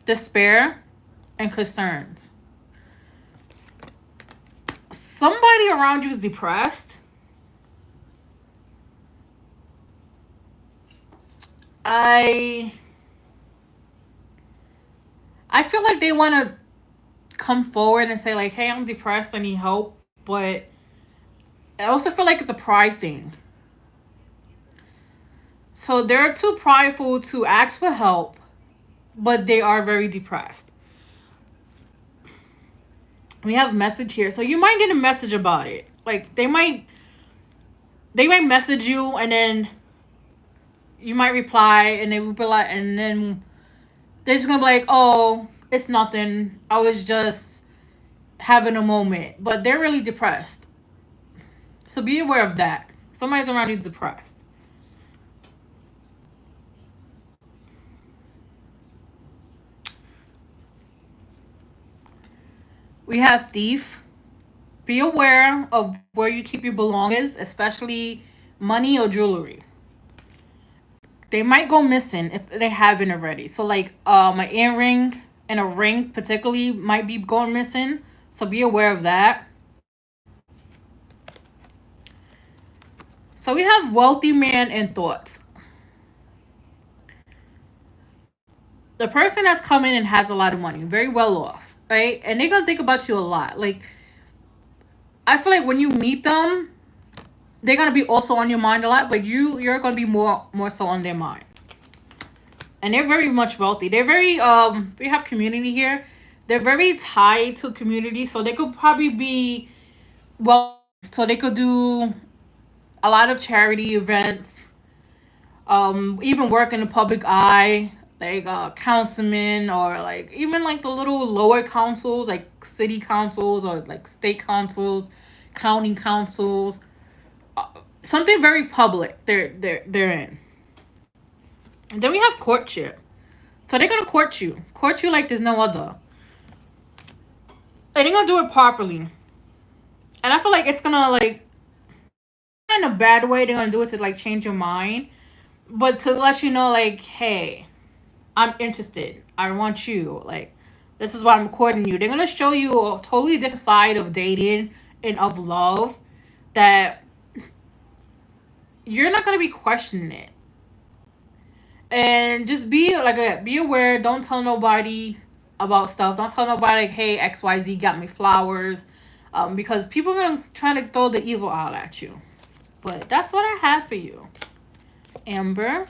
despair and concerns. Somebody around you is depressed. I feel like they want to come forward and say like, "Hey, I'm depressed. I need help," but I also feel like it's a pride thing. So they're too prideful to ask for help, but they are very depressed. We have a message here, so you might get a message about it. Like, they might message you, and then you might reply, and they will be like, and then they're just gonna be like, "Oh, it's nothing. I was just having a moment," but they're really depressed. So be aware of that. Somebody's around you depressed. We have thief. Be aware of where you keep your belongings, especially money or jewelry. They might go missing if they haven't already. So like an earring and a ring particularly might be going missing. So be aware of that. So we have wealthy man and thoughts. The person that's coming and has a lot of money, very well off, right? And they're gonna think about you a lot. Like, I feel like when you meet them, they're gonna be also on your mind a lot, but you're gonna be more so on their mind. And they're very much wealthy. They're very we have community here. They're very tied to community, so they could probably be well. So they could do a lot of charity events, even work in the public eye. like councilmen, or like even like the little lower councils, like city councils or like state councils, county councils. Something very public. They're in. And then we have courtship. So they're gonna court you like there's no other. And they're gonna do it properly. And I feel like it's gonna like, in a bad way. They're gonna do it to like change your mind, but to let you know like, hey, I'm interested. I want you. Like, this is why I'm courting you. They're gonna show you a totally different side of dating and of love that you're not gonna be questioning it. And just be aware. Don't tell nobody about stuff. Don't tell nobody like, hey, XYZ got me flowers, because people are gonna try to throw the evil out at you. But that's what I have for you, Amber.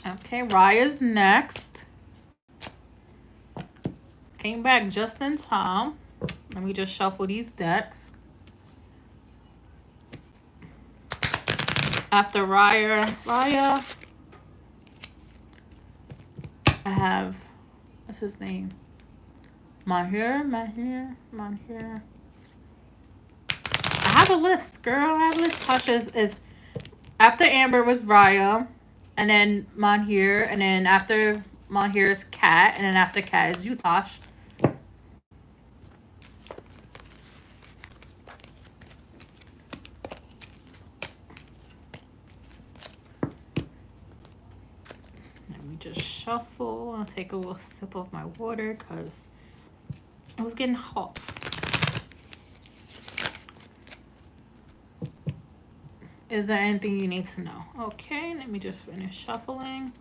Okay, Raya's next. Came back just in time. Let me just shuffle these decks. After Raya, I have, what's his name? Mahir. I have a list, girl. I have a list. Tasha is after Amber was Raya, and then Mahir, and then after Mahir is Kat, and then after Kat is you, Tosh. Just shuffle and take a little sip of my water because it was getting hot. Is there anything you need to know? Okay, let me just finish shuffling.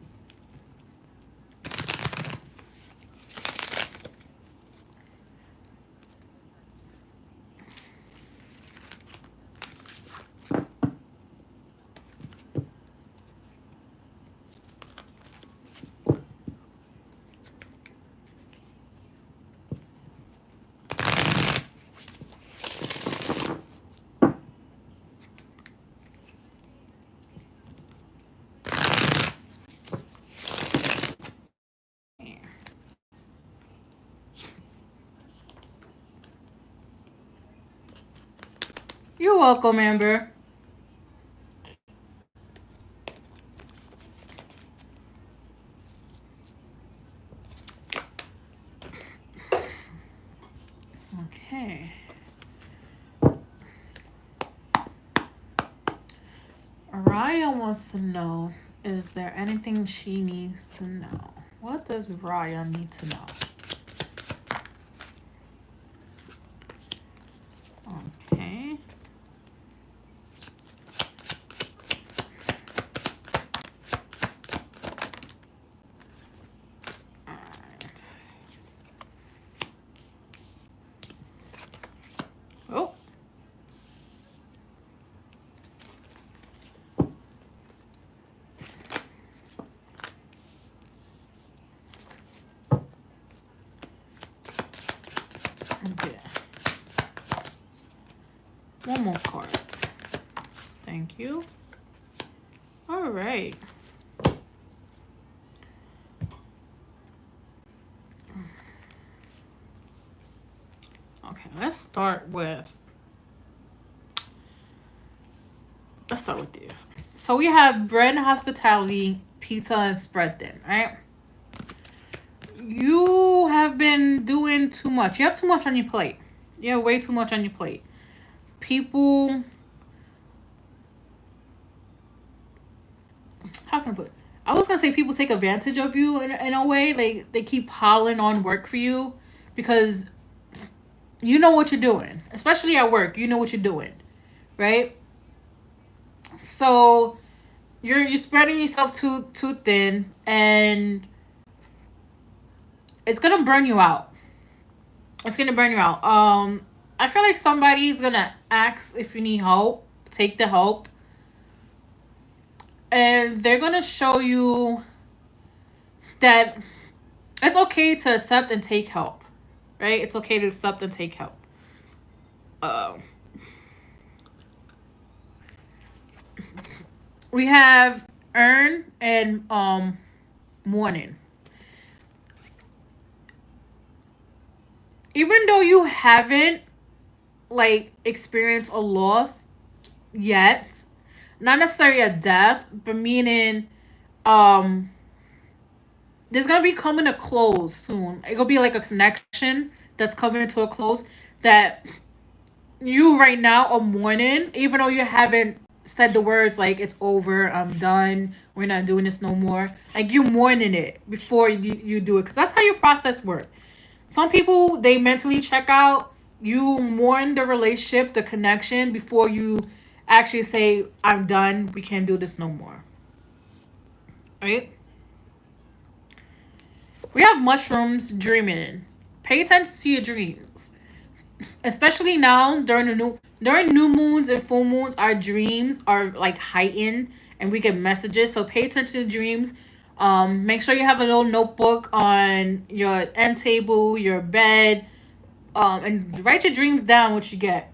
You're welcome, Amber. Okay. Raya wants to know, is there anything she needs to know? What does Raya need to know? Okay. Oh. Okay. One more card. Thank you. All right. Okay, let's start with these. So we have bread and hospitality, pizza and spread thin, right? You have been doing too much. You have too much on your plate. You have way too much on your plate. People, how can I put it? I was gonna say people take advantage of you in a way. Like, they keep piling on work for you because you know what you're doing. Especially at work, you know what you're doing, right? So you're spreading yourself too thin, and it's gonna burn you out. It's gonna burn you out. I feel like somebody's gonna ask if you need help. Take the help, and they're gonna show you that it's okay to accept and take help, right? It's okay to accept and take help. We have earn and mourning. even though you haven't like experienced a loss yet, not necessarily a death, but meaning um there's gonna be coming to close soon. It'll be like a connection that's coming to a close that you right now are mourning, even though you haven't said the words like it's over, I'm done, we're not doing this no more. Like you mourning it before you do it, because that's how your process works. Some people, they mentally check out. You mourn the relationship, the connection, before you actually say, I'm done, we can't do this no more. Right? We have mushrooms dreaming. Pay attention to your dreams. Especially now during new moons and full moons, our dreams are like heightened and we get messages. So pay attention to dreams. Make sure you have a little notebook on your end table, your bed, and write your dreams down, what you get.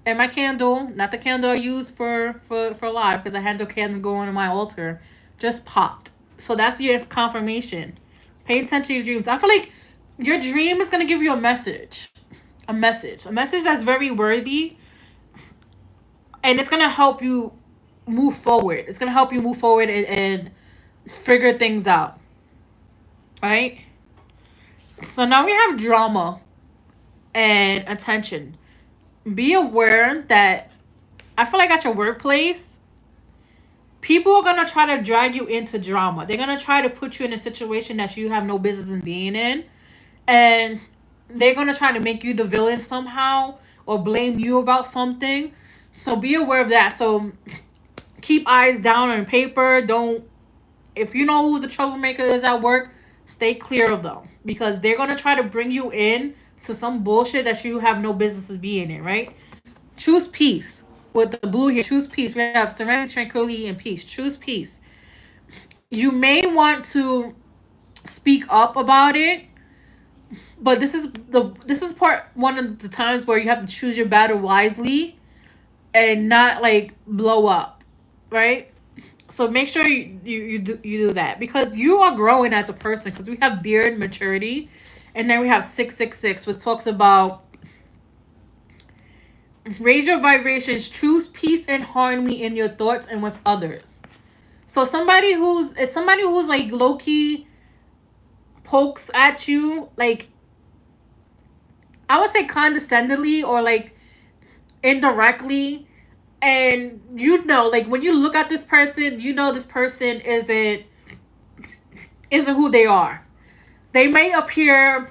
And my candle, not the candle I use for live, because I had the candle going on my altar, just popped. So that's your confirmation. Pay attention to your dreams. I feel like your dream is gonna give you a message. A message that's very worthy, and it's gonna help you move forward. It's gonna help you move forward and figure things out. Right? So now we have drama and attention. Be aware that I feel like at your workplace, people are gonna try to drag you into drama. They're gonna try to put you in a situation that you have no business in being in, and they're gonna try to make you the villain somehow or blame you about something. So be aware of that. So keep eyes down on paper. Don't, if you know who the troublemaker is at work, stay clear of them, because they're gonna try to bring you in to some bullshit that you have no business being in, right? Choose peace. With the blue here, choose peace. We have serenity, tranquility, and peace. Choose peace. You may want to speak up about it, but this is part one of the times where you have to choose your battle wisely and not like blow up, right? So make sure you do that, because you are growing as a person, because we have beard maturity, and then we have 666, which talks about raise your vibrations, choose peace and harmony in your thoughts and with others. So somebody who's like low key pokes at you, like I would say condescendingly or like indirectly, and like when you look at this person, this person isn't who they are. They may appear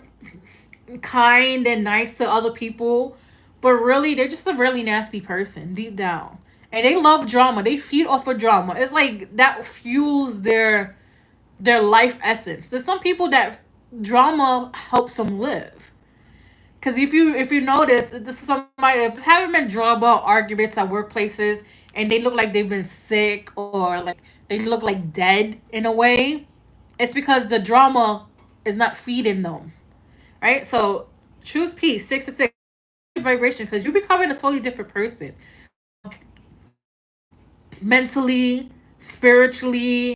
kind and nice to other people, but really they're just a really nasty person deep down, and they love drama. They feed off of drama. It's like that fuels their life essence. There's some people that drama helps them live. Because if you notice, this is somebody that's having been drama arguments at workplaces, and they look like they've been sick, or like they look like dead in a way. It's because the drama is not feeding them, right? So choose peace. 666 vibration, because you're becoming a totally different person, mentally, spiritually.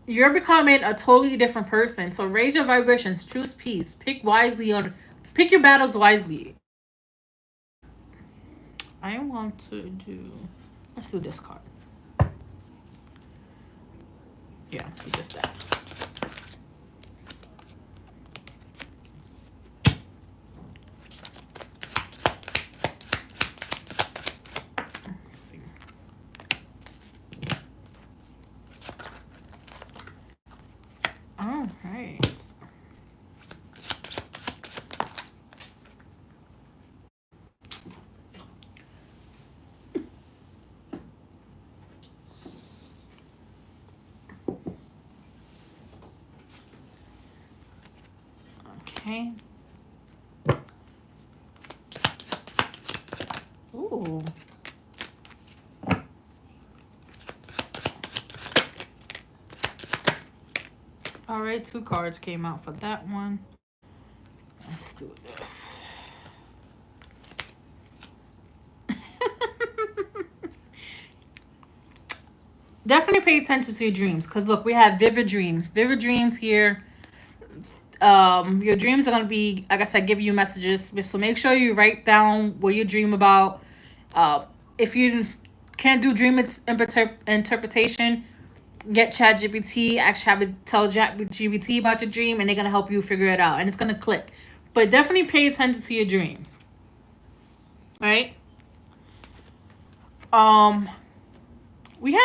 You're becoming a totally different person. So raise your vibrations, choose peace, pick your battles wisely. I want to do, let's do this card. Yeah, let's do just that. Let's see. All right. Okay. Ooh. All right, 2 cards came out for that one. Let's do this. Definitely pay attention to your dreams, because look, we have vivid dreams. Vivid dreams here. Your dreams are going to be, like I said, giving you messages. So make sure you write down what you dream about. If you can't do dream interpretation, get ChatGPT, actually tell ChatGPT about your dream, and they're going to help you figure it out, and it's going to click. But definitely pay attention to your dreams. Right? We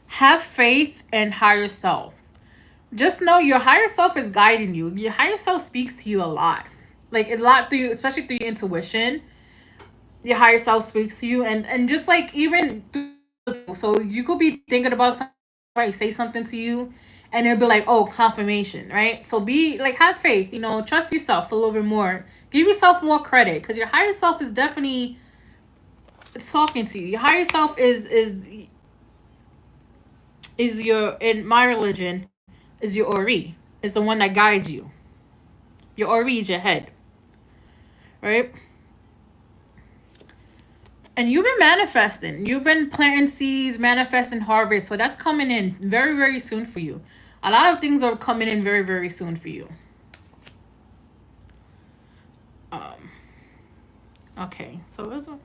have faith in higher self. Just know your higher self is guiding you. Your higher self speaks to you a lot. Like a lot through you, especially through your intuition. Your higher self speaks to you, and just like even so you could be thinking about something, right, say something to you, and it'll be like, oh, confirmation, right? So be like, have faith, trust yourself a little bit more, give yourself more credit, because your higher self is definitely talking to you. Your higher self is your, in my religion, is your Ori, is the one that guides you. Your Ori is your head, right? And you've been manifesting. You've been planting seeds, manifesting harvest. So that's coming in very, very soon for you. A lot of things are coming in very, very soon for you. Okay, so this one.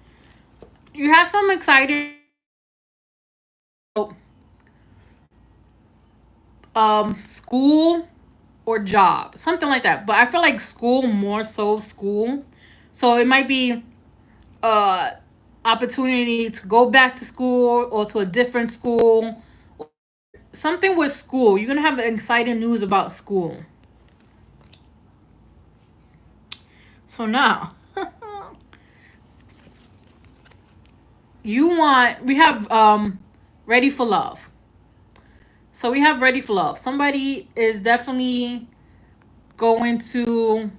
You have some exciting school or job, something like that. But I feel like school, more so school. So it might be opportunity to go back to school or to a different school. Something with school. You're gonna have exciting news about school. So now we have ready for love. So we have ready for love. Somebody is definitely going to,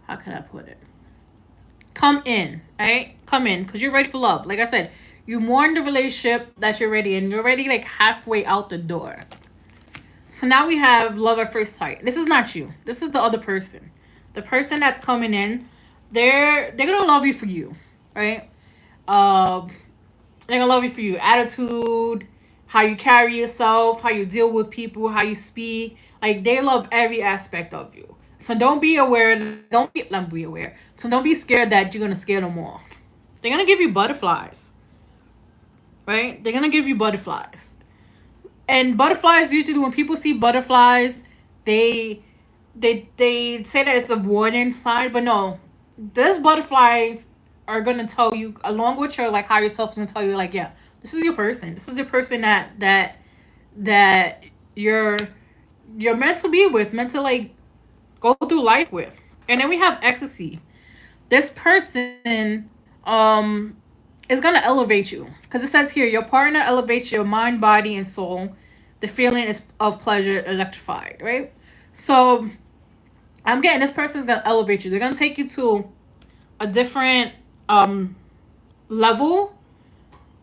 how can I put it? Come in, right? Come in, because you're ready for love. Like I said, you more in the relationship that you're ready, and you're already like halfway out the door. So now we have love at first sight. This is not you. This is the other person. The person that's coming in, they're gonna love you for you, right? They're gonna love you for you. Attitude, how you carry yourself, how you deal with people, how you speak. Like, they love every aspect of you. So don't be aware. Don't be aware. So don't be scared that you're gonna scare them off. They're gonna give you butterflies, right? They're gonna give you butterflies. And butterflies, usually when people see butterflies, they say that it's a warning sign, but no, these butterflies are gonna tell you, along with your like higher self, is gonna tell you like, yeah, this is your person. This is your person that you're meant to be with, meant to like go through life with. And then we have ecstasy. This person is gonna elevate you, because it says here your partner elevates your mind, body, and soul. The feeling is of pleasure electrified, right? So I'm getting this person is gonna elevate you. They're gonna take you to a different level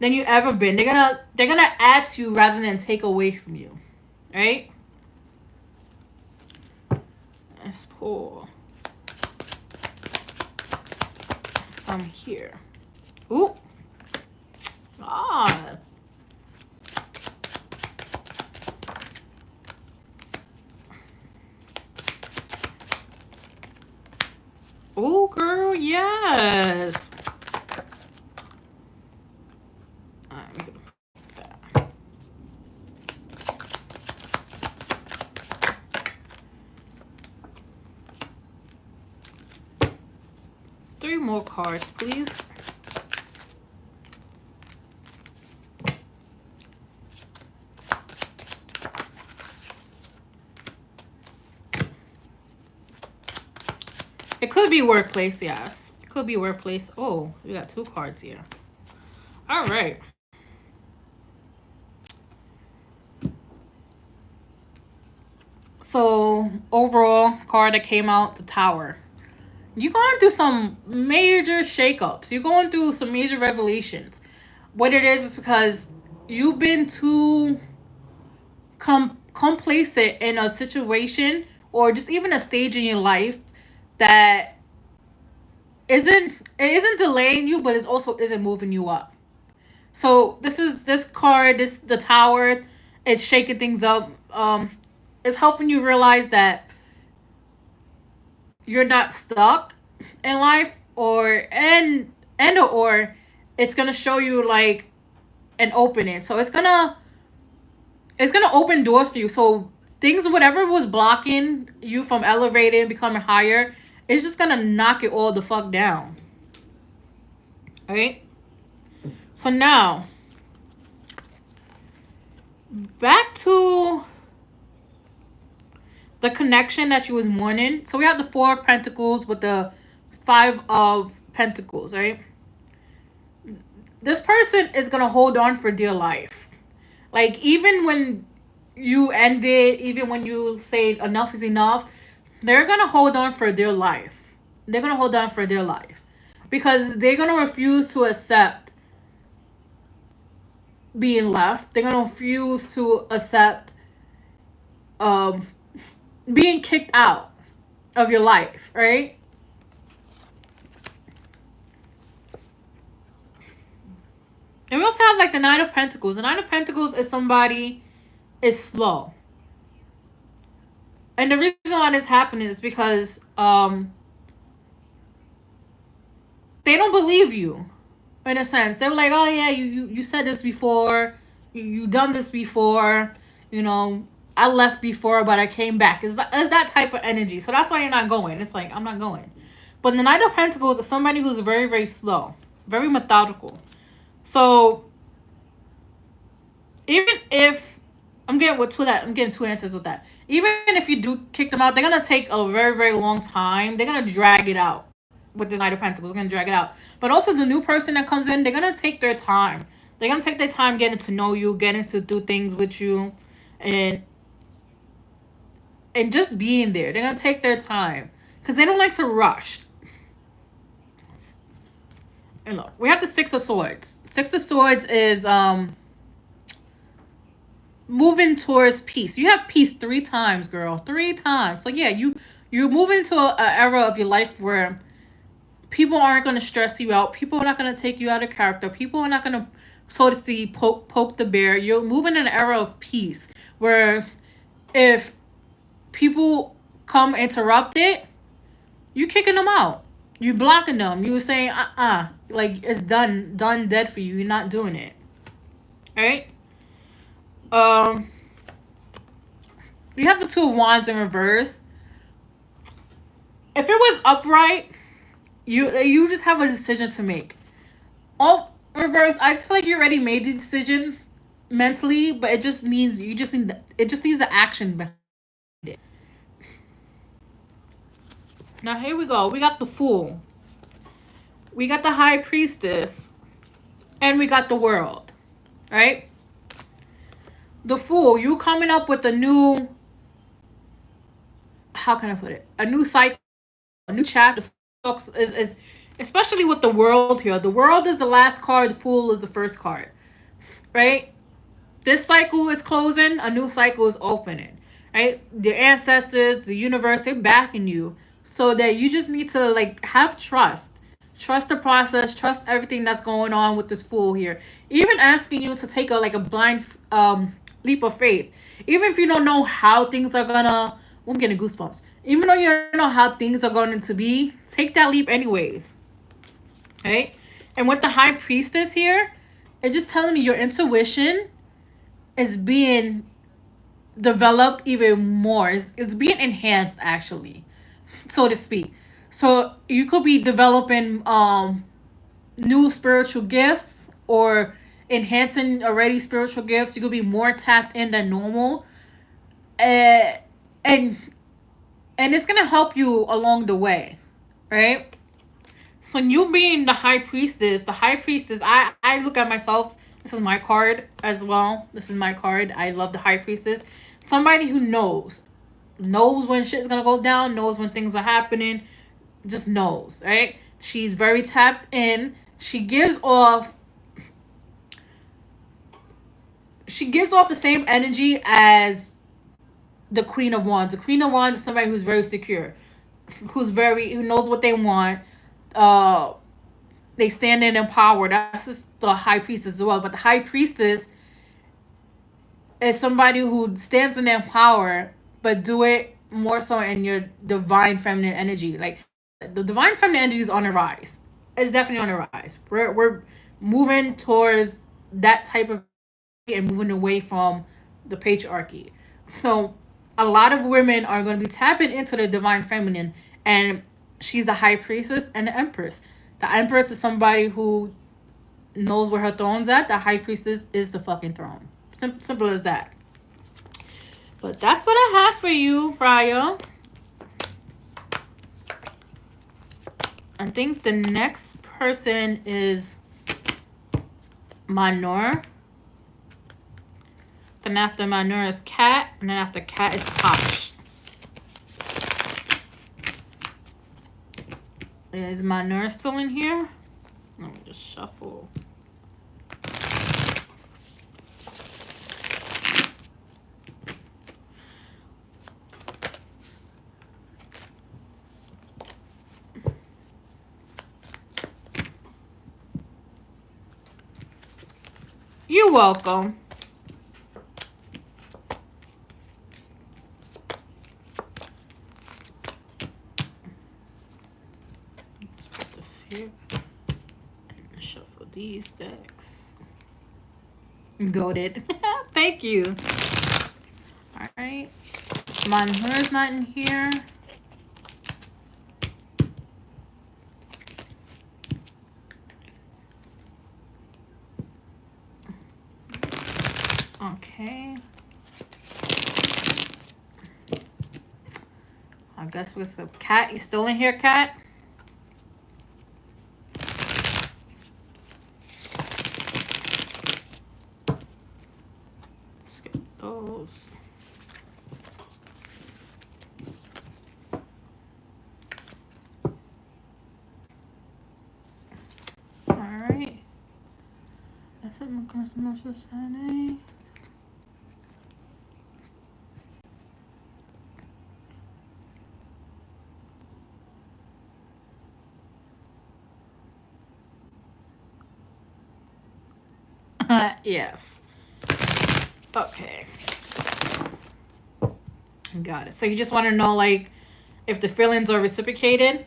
than you ever been. They're gonna add to you rather than take away from you, right? Let's pull some here. Ooh. Ah. Oh, girl, yes. I'm gonna put that. Three more cards, please. It could be workplace, yes. It could be workplace. Oh, we got two cards here. All right. So, overall card that came out, the Tower. You're going through some major shakeups. You're going through some major revelations. What it is because you've been too complacent in a situation or just even a stage in your life that isn't delaying you, but it also isn't moving you up. So this card, the Tower, is shaking things up. It's helping you realize that you're not stuck in life, or it's gonna show you like an opening. So it's gonna open doors for you. So things, whatever was blocking you from elevating, becoming higher, it's just gonna knock it all the fuck down. All right. So now back to the connection that she was mourning. So we have the Four of Pentacles with the Five of Pentacles, right? This person is gonna hold on for dear life. Like, even when you end it, even when you say enough is enough, they're gonna hold on for their life. They're gonna hold on for their life because they're gonna refuse to accept being left. They're gonna refuse to accept um, being kicked out of your life, right? And we also have like the Nine of Pentacles. The Nine of Pentacles is somebody is slow. And the reason why this happened is because they don't believe you, in a sense. They're like, oh yeah, you said this before, you done this before, you know, I left before but I came back. It's that type of energy. So that's why you're not going. It's like, I'm not going. But the Knight of Pentacles is somebody who's very, very slow, very methodical. So even if I'm getting two answers with that. Even if you do kick them out, they're gonna take a very, very long time. They're gonna drag it out with this Knight of Pentacles. They're gonna drag it out. But also the new person that comes in, they're gonna take their time. They're gonna take their time getting to know you, getting to do things with you, and just being there. They're gonna take their time because they don't like to rush. And look, we have the Six of Swords. Six of Swords is moving towards peace. You have peace 3 times, girl. 3 times. So yeah, you're moving to an era of your life where people aren't going to stress you out. People are not going to take you out of character. People are not going to, so to speak, poke the bear. You're moving in an era of peace where if people come interrupt it, you kicking them out. You blocking them. You saying, like it's done, dead for you. You're not doing it. All right? You have the Two of Wands in reverse. If it was upright, you just have a decision to make. All reverse, I just feel like you already made the decision mentally, but it just needs the action behind it. Now here we go. We got the Fool. We got the High Priestess. And we got the World. Right? The Fool, you coming up with a new, how can I put it? A new cycle, a new chapter. Is especially with the World here. The World is the last card. The Fool is the first card. Right? This cycle is closing. A new cycle is opening. Right? Your ancestors, the universe, they're backing you. So that you just need to like have trust. Trust the process. Trust everything that's going on with this Fool here. Even asking you to take a blind leap of faith. Even if you don't know how things are gonna, I'm getting goosebumps. Even though you don't know how things are going to be, take that leap anyways. Okay? And with the High Priestess here, it's just telling me your intuition is being developed even more. It's being enhanced, actually, so to speak. So you could be developing new spiritual gifts or enhancing already spiritual gifts. You could be more tapped in than normal. And it's going to help you along the way, right? So you being the High Priestess, I look at myself, this is my card as well. This is my card. I love the High Priestess. Somebody who knows when shit's going to go down, knows when things are happening, just knows, right? She's very tapped in. She gives off the same energy as the Queen of Wands. The Queen of Wands is somebody who's very secure, who knows what they want. They stand in power. That's just the High Priestess as well. But the High Priestess is somebody who stands in their power but do it more so in your divine feminine energy. Like the divine feminine energy is on the rise. It's definitely on the rise. We're moving towards that type of and moving away from the patriarchy. So a lot of women are going to be tapping into the divine feminine, and she's the high priestess and the empress. The empress is somebody who knows where her throne's at. The high priestess is the fucking throne. Simple as that. But that's what I have for you, Frya. I think the next person is Manor. Then after Manor is Cat. And then after Cat is Tosh. Is Manor still in here? Let me just shuffle. You're welcome. Let's put this here. And shuffle these decks. Goated. Thank you. Alright. Manhur's not in here. Okay. I guess with some Cat. You still in here, Cat? Let's get those. Alright. That's it, my customer society. Yes. Okay. Got it. So you just want to know, like, if the feelings are reciprocated?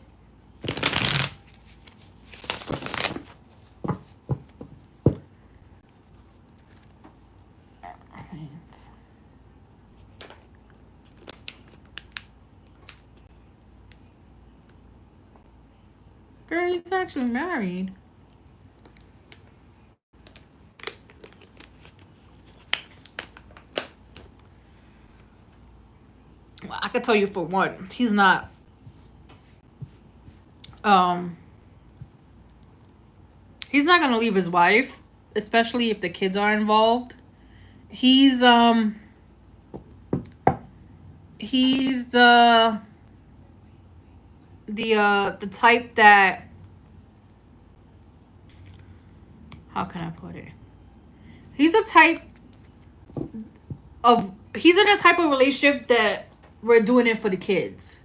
Girl, he's actually married. Well, I can tell you for one, he's not he's not gonna leave his wife, especially if the kids are involved. He's the type that, how can I put it? He's in a type of relationship that we're doing it for the kids.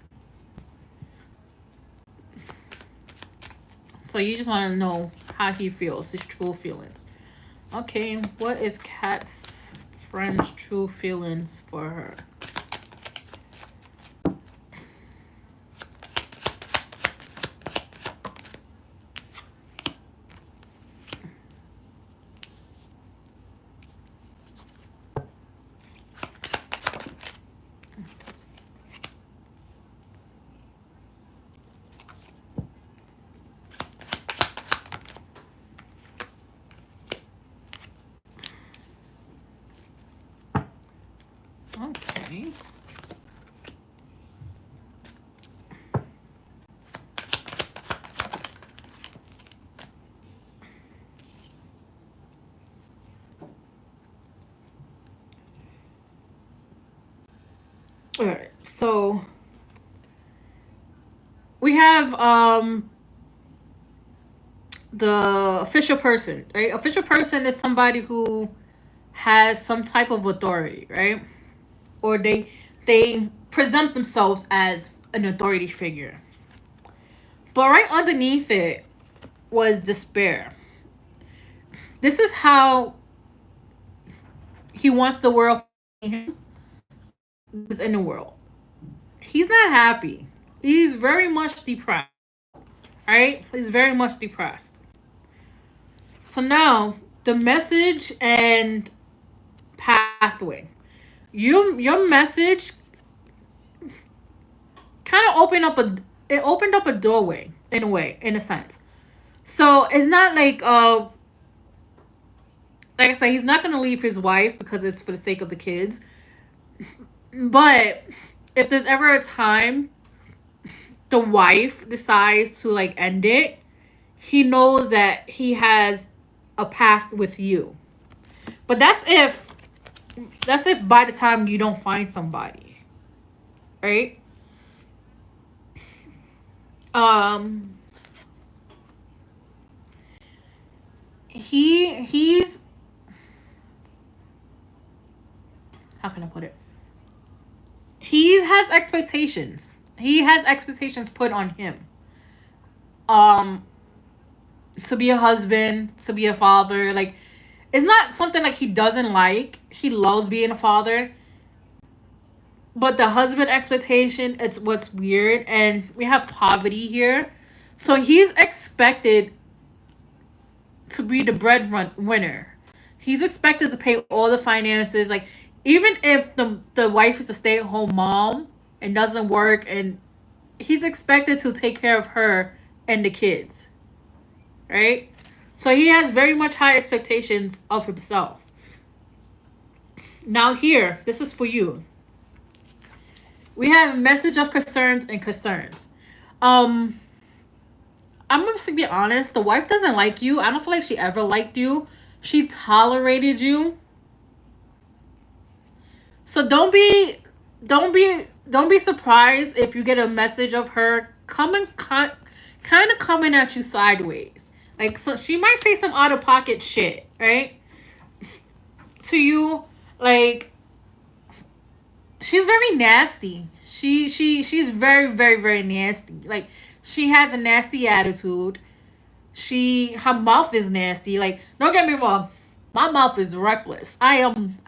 So you just want to know how he feels, his true feelings. Okay, what is Kat's friend's true feelings for her? Okay. All right. So we have the official person, right? Official person is somebody who has some type of authority, right? Or they present themselves as an authority figure. But right underneath it was despair. This is how he wants the world to see him. is in the world. He's not happy. He's very much depressed. Right? He's very much depressed. So now the message and pathway. Your message kind of opened up a doorway in a way, in a sense. So it's not like I said, he's not gonna leave his wife because it's for the sake of the kids. But if there's ever a time the wife decides to like end it, he knows that he has a path with you. But that's if by the time you don't find somebody, right? Um, he's how can I put it? He has expectations. He has expectations put on him. Um, to be a husband, to be a father, like it's not something like he doesn't like. He loves being a father. But the husband expectation, it's what's weird. And we have poverty here. So he's expected to be the breadwinner. He's expected to pay all the finances. Like, even if the wife is a stay-at-home mom and doesn't work, and he's expected to take care of her and the kids. Right? So he has very much high expectations of himself. Now here, this is for you. We have message of concerns and concerns. I'm gonna be honest. The wife doesn't like you. I don't feel like she ever liked you. She tolerated you. So don't be surprised if you get a message of her coming kind of coming at you sideways. Like, so she might say some out of pocket shit, right? To you, like, she's very nasty. She's very, very, very nasty. Like, she has a nasty attitude. Her mouth is nasty. Like, don't get me wrong, my mouth is reckless. I am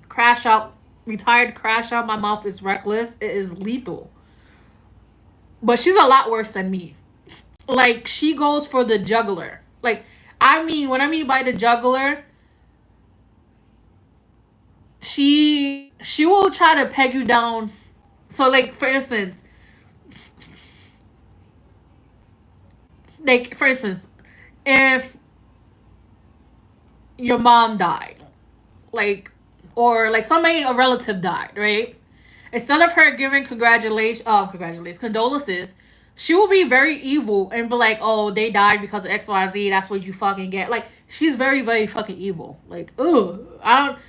crash out, retired crash out. My mouth is reckless. It is lethal. But she's a lot worse than me. Like, she goes for the juggler. Like, what I mean by the juggler, she will try to peg you down. So, like, for instance, if your mom died, like, or like somebody, a relative died, right? Instead of her giving condolences, she will be very evil and be like, "Oh, they died because of XYZ. That's what you fucking get." Like, she's very, very fucking evil. Like, ugh, I don't.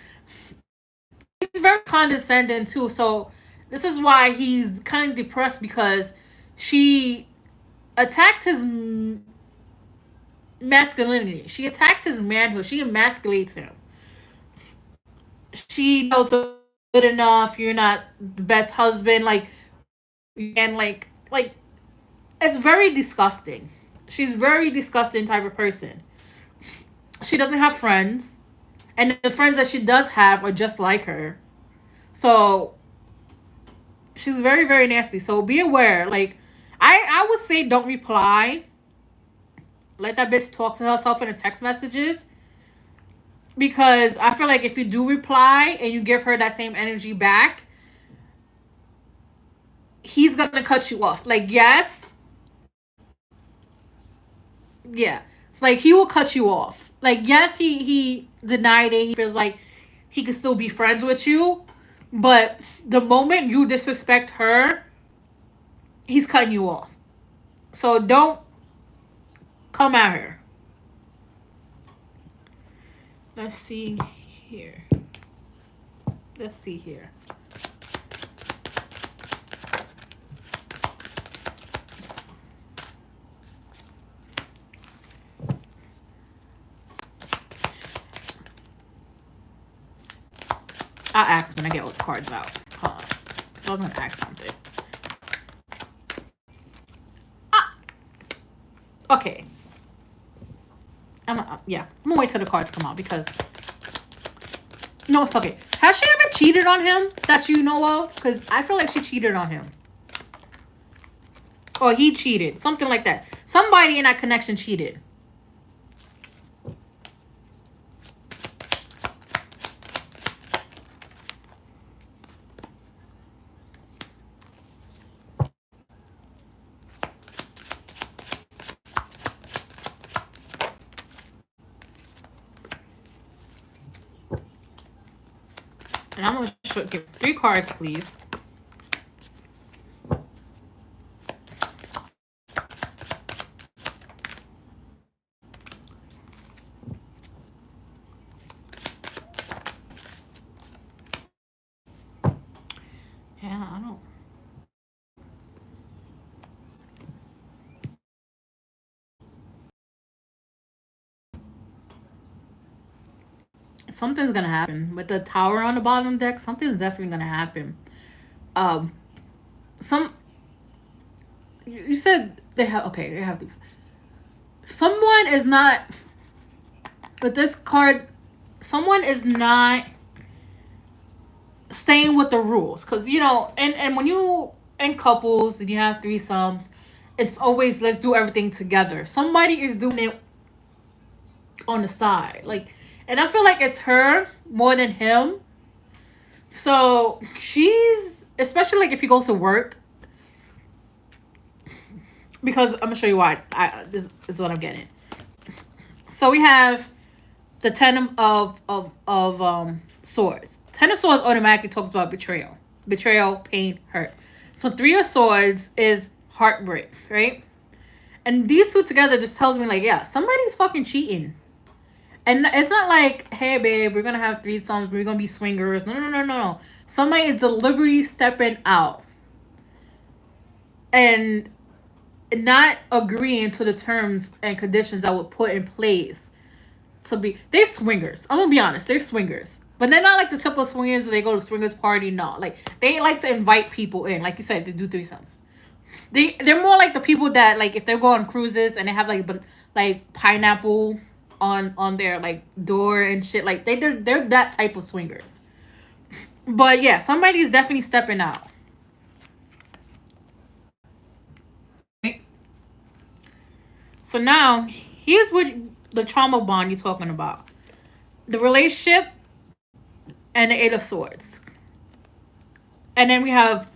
He's very condescending too. So this is why he's kind of depressed, because she attacks his masculinity. She attacks his manhood. She emasculates him. She knows good enough. You're not the best husband. Like it's very disgusting. She's very disgusting type of person. She doesn't have friends, and the friends that she does have are just like her. So she's very, very nasty. So be aware. Like, I would say don't reply. Let that bitch talk to herself in the text messages. Because I feel like if you do reply and you give her that same energy back, he's gonna cut you off. Like, yes. Yeah. Like, he will cut you off. Like, yes, he denied it. He feels like he can still be friends with you. But the moment you disrespect her, he's cutting you off. So don't come at her. Let's see here. I'll ask when I get all the cards out. Hold on. I was gonna ask something. Okay. I'm gonna wait till the cards come out, because No, fuck it. Has she ever cheated on him that you know of? Because I feel like she cheated on him. Or he cheated. Something like that. Somebody in that connection cheated. And I'm going to give 3 cards, please. Yeah, I don't. Something's going to happen. With the tower on the bottom deck, something's definitely going to happen. You said they have, okay, they have these. Someone is not, with this card, someone is not staying with the rules. Because, you know, and when you in couples and you have threesomes, it's always let's do everything together. Somebody is doing it on the side. Like, and I feel like it's her more than him. So she's, especially like if he goes to work, because I'm gonna show you why. This is what I'm getting. So we have the 10 of swords. 10 of swords automatically talks about betrayal, pain, hurt. So 3 of swords is heartbreak, right? And these two together just tells me like, yeah, somebody's fucking cheating. And it's not like, hey babe, we're gonna have threesomes, we're gonna be swingers. No. Somebody is deliberately stepping out and not agreeing to the terms and conditions I would put in place to be. They're swingers. I'm gonna be honest, they're swingers. But they're not like the typical swingers where they go to swingers party. No, like they like to invite people in. Like you said, they do threesomes. They're more like the people that like if they go on cruises and they have like pineapple on their like door and shit. Like they're that type of swingers. But yeah, somebody's definitely stepping out. So now here's what the trauma bond you're talking about. The relationship and the 8 of swords. And then we have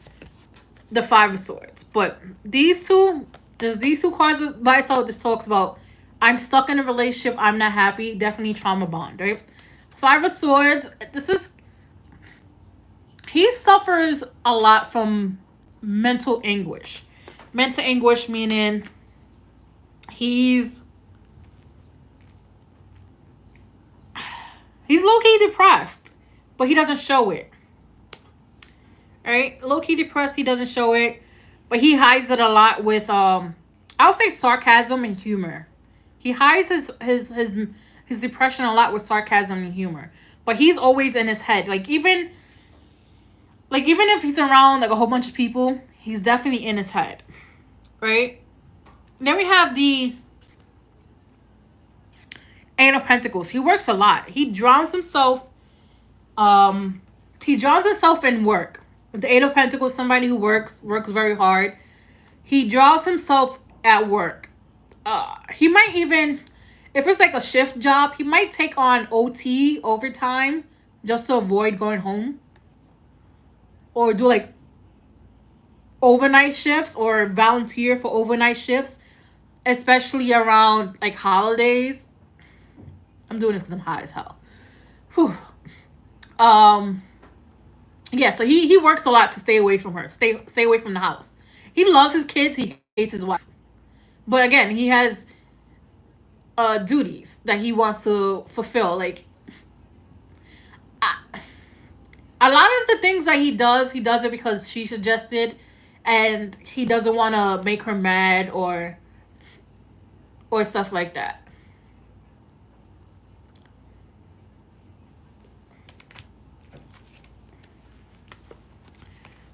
the 5 of swords. But these two cards by itself just talks about I'm stuck in a relationship, I'm not happy, definitely trauma bond, right? 5 of swords, he suffers a lot from mental anguish. Mental anguish meaning he's low-key depressed, but he doesn't show it. All right, low-key depressed, he doesn't show it, but he hides it a lot with I'll say sarcasm and humor. He hides his depression a lot with sarcasm and humor, but he's always in his head. Like even if he's around like a whole bunch of people, he's definitely in his head, right? Then we have the 8 of Pentacles. He works a lot. He drowns himself. He drowns himself in work. The 8 of Pentacles, somebody who works very hard. He draws himself at work. He might even, if it's like a shift job, he might take on OT, overtime, just to avoid going home. Or do like overnight shifts or volunteer for overnight shifts, especially around like holidays. I'm doing this because I'm hot as hell. Whew. Yeah, so he works a lot to stay away from her, stay away from the house. He loves his kids, he hates his wife. But again, he has duties that he wants to fulfill. Like a lot of the things that he does it because she suggested, and he doesn't want to make her mad or stuff like that.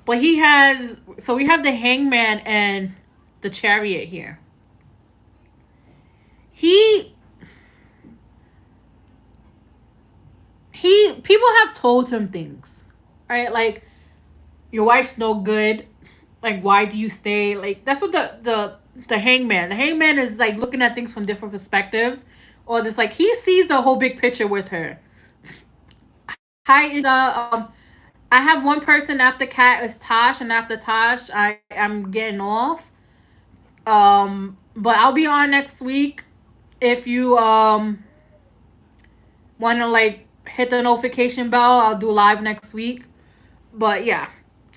But he has, so we have the Hangman and the Chariot here. He people have told him things, right? Like, your wife's no good. Like, why do you stay? Like, that's what the hangman. The hangman is like looking at things from different perspectives, or just like he sees the whole big picture with her. Hi, Ida. I have one person after Kat is Tosh, and after Tosh, I am getting off. But I'll be on next week. If you want to like hit the notification bell, I'll do live next week. But yeah,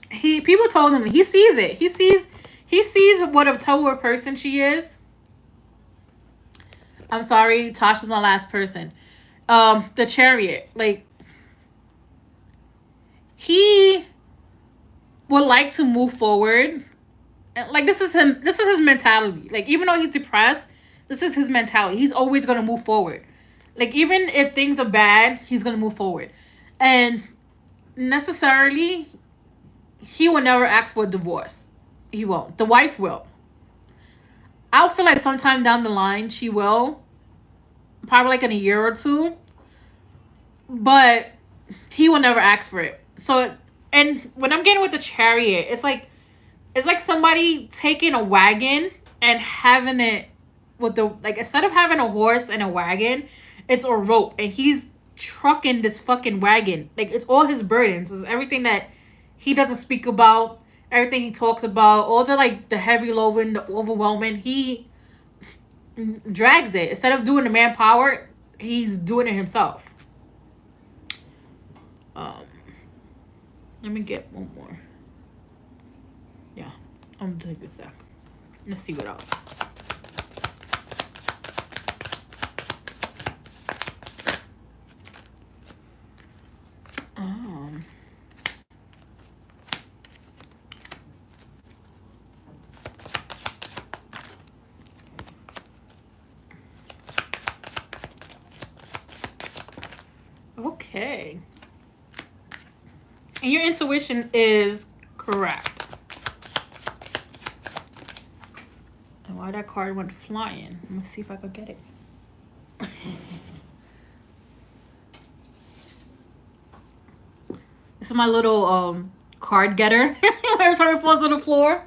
people told him he sees it. He sees what a total person she is. I'm sorry, Tasha's my last person. The Chariot, like, he would like to move forward. Like, this is him. This is his mentality. Like, even though he's depressed, this is his mentality. He's always gonna move forward. Like, even if things are bad, he's gonna move forward. And necessarily, he will never ask for a divorce. He won't. The wife will. I'll feel like sometime down the line she will. Probably like in a year or two. But he will never ask for it. So, and when I'm getting with the Chariot, it's like somebody taking a wagon and having it with the, like, instead of having a horse and a wagon, it's a rope, and he's trucking this fucking wagon. Like, it's all his burdens. It's everything that he doesn't speak about, everything he talks about, all the, like, the heavy loading, the overwhelming, he drags it. Instead of doing the manpower, he's doing it himself. Let me get one more. Yeah, I'm gonna take this back. Let's see what else. Okay. And your intuition is correct. And why that card went flying? Let me see if I could get it. This is my little card getter. Every time it falls on the floor.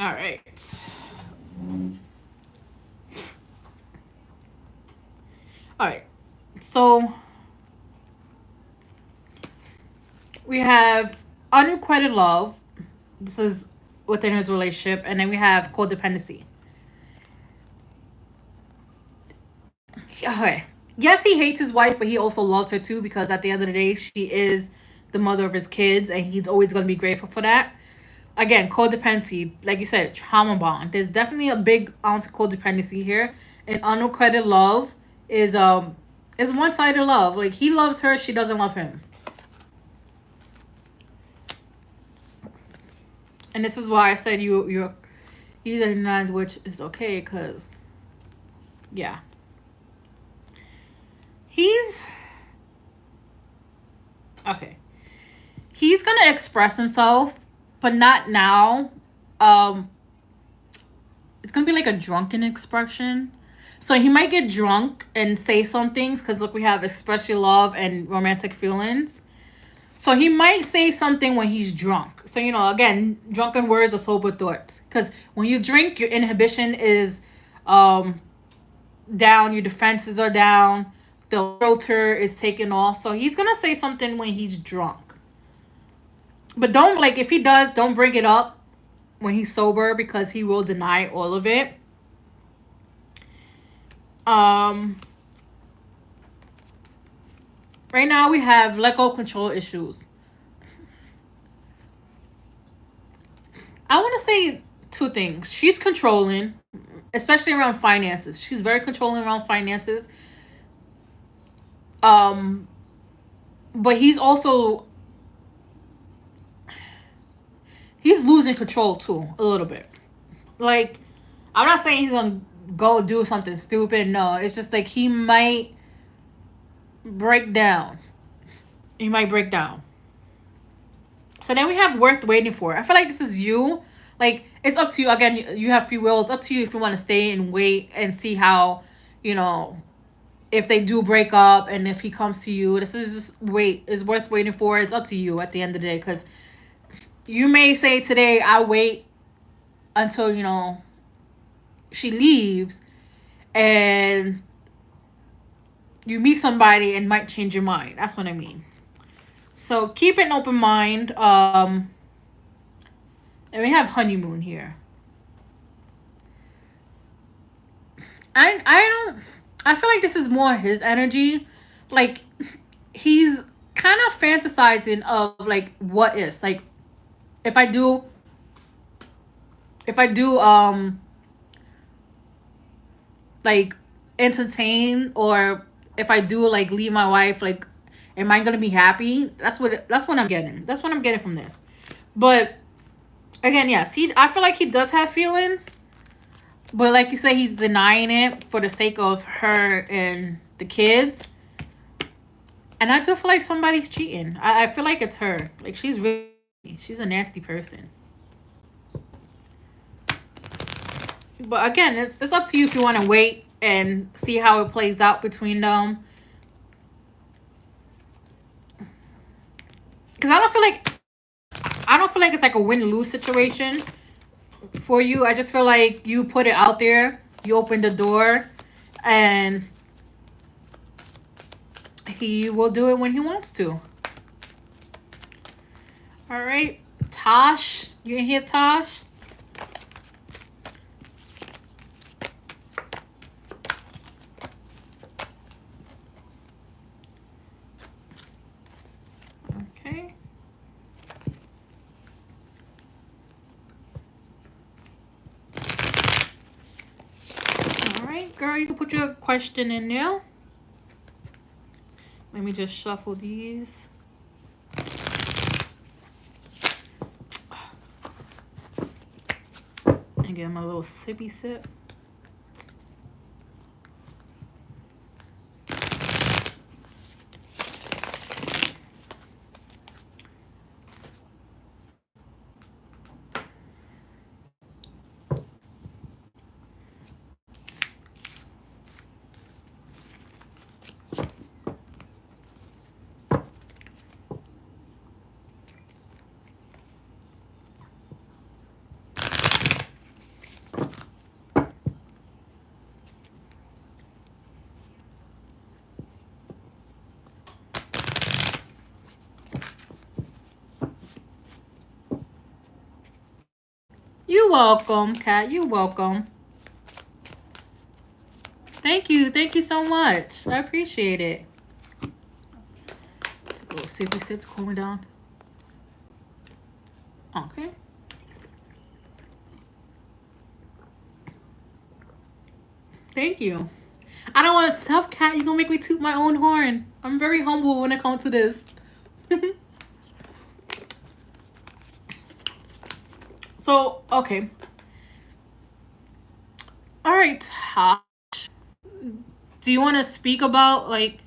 All right. All right. So we have unrequited love. This is within his relationship. And then we have codependency. Okay. Yes, he hates his wife, but he also loves her too, because at the end of the day, she is the mother of his kids, and he's always going to be grateful for that. Again, codependency, like you said, trauma bond. There's definitely a big ounce of codependency here. And unrequited love is one-sided love. Like, he loves her, she doesn't love him. And this is why I said you're either nine, which is okay, because yeah. He's okay. He's gonna express himself, but not now. It's gonna be like a drunken expression. So he might get drunk and say some things, because look, we have express your love and romantic feelings. So he might say something when he's drunk. So, again, drunken words are sober thoughts. Because when you drink, your inhibition is down, your defenses are down, the filter is taken off. So he's going to say something when he's drunk. But don't, like, if he does, don't bring it up when he's sober, because he will deny all of it. Right now we have let go control issues. I want to say two things. She's controlling, especially around finances. She's very controlling around finances. But he's losing control too, a little bit. Like, I'm not saying he's gonna go do something stupid. No, it's just like he might break down. He might break down. So then we have worth waiting for. I feel like this is you. Like, it's up to you. Again, you have free will. It's up to you if you want to stay and wait and see how, if they do break up and if he comes to you, this is is worth waiting for. It's up to you at the end of the day, because you may say today, I'll wait until, you know, she leaves, and you meet somebody and might change your mind. That's what I mean. So keep an open mind. And we have honeymoon here. I feel like this is more his energy. Like, he's kind of fantasizing of like what is. Like, if I do like entertain, or if I do like leave my wife, like, am I gonna be happy? That's what I'm getting. That's what I'm getting from this. But again, yes, I feel like he does have feelings, but like you say, he's denying it for the sake of her and the kids. And I do feel like somebody's cheating. I feel like it's her. Like, she's a nasty person. But again, it's up to you if you want to wait and see how it plays out between them. Because I don't feel like it's like a win-lose situation for you. I just feel like you put it out there, you open the door, and he will do it when he wants to. All right, Tosh, you in here, Tosh? Okay. All right, girl, you can put your question in there. Let me just shuffle these. And give him a little sippy sip. You're welcome, Kat. You're welcome. Thank you. Thank you so much. I appreciate it. A little sippy sip to cool me down. Okay. Thank you. I don't want to tough Cat. You're gonna make me toot my own horn. I'm very humble when it comes to this. So, okay. All right, Tosh. Do you want to speak about like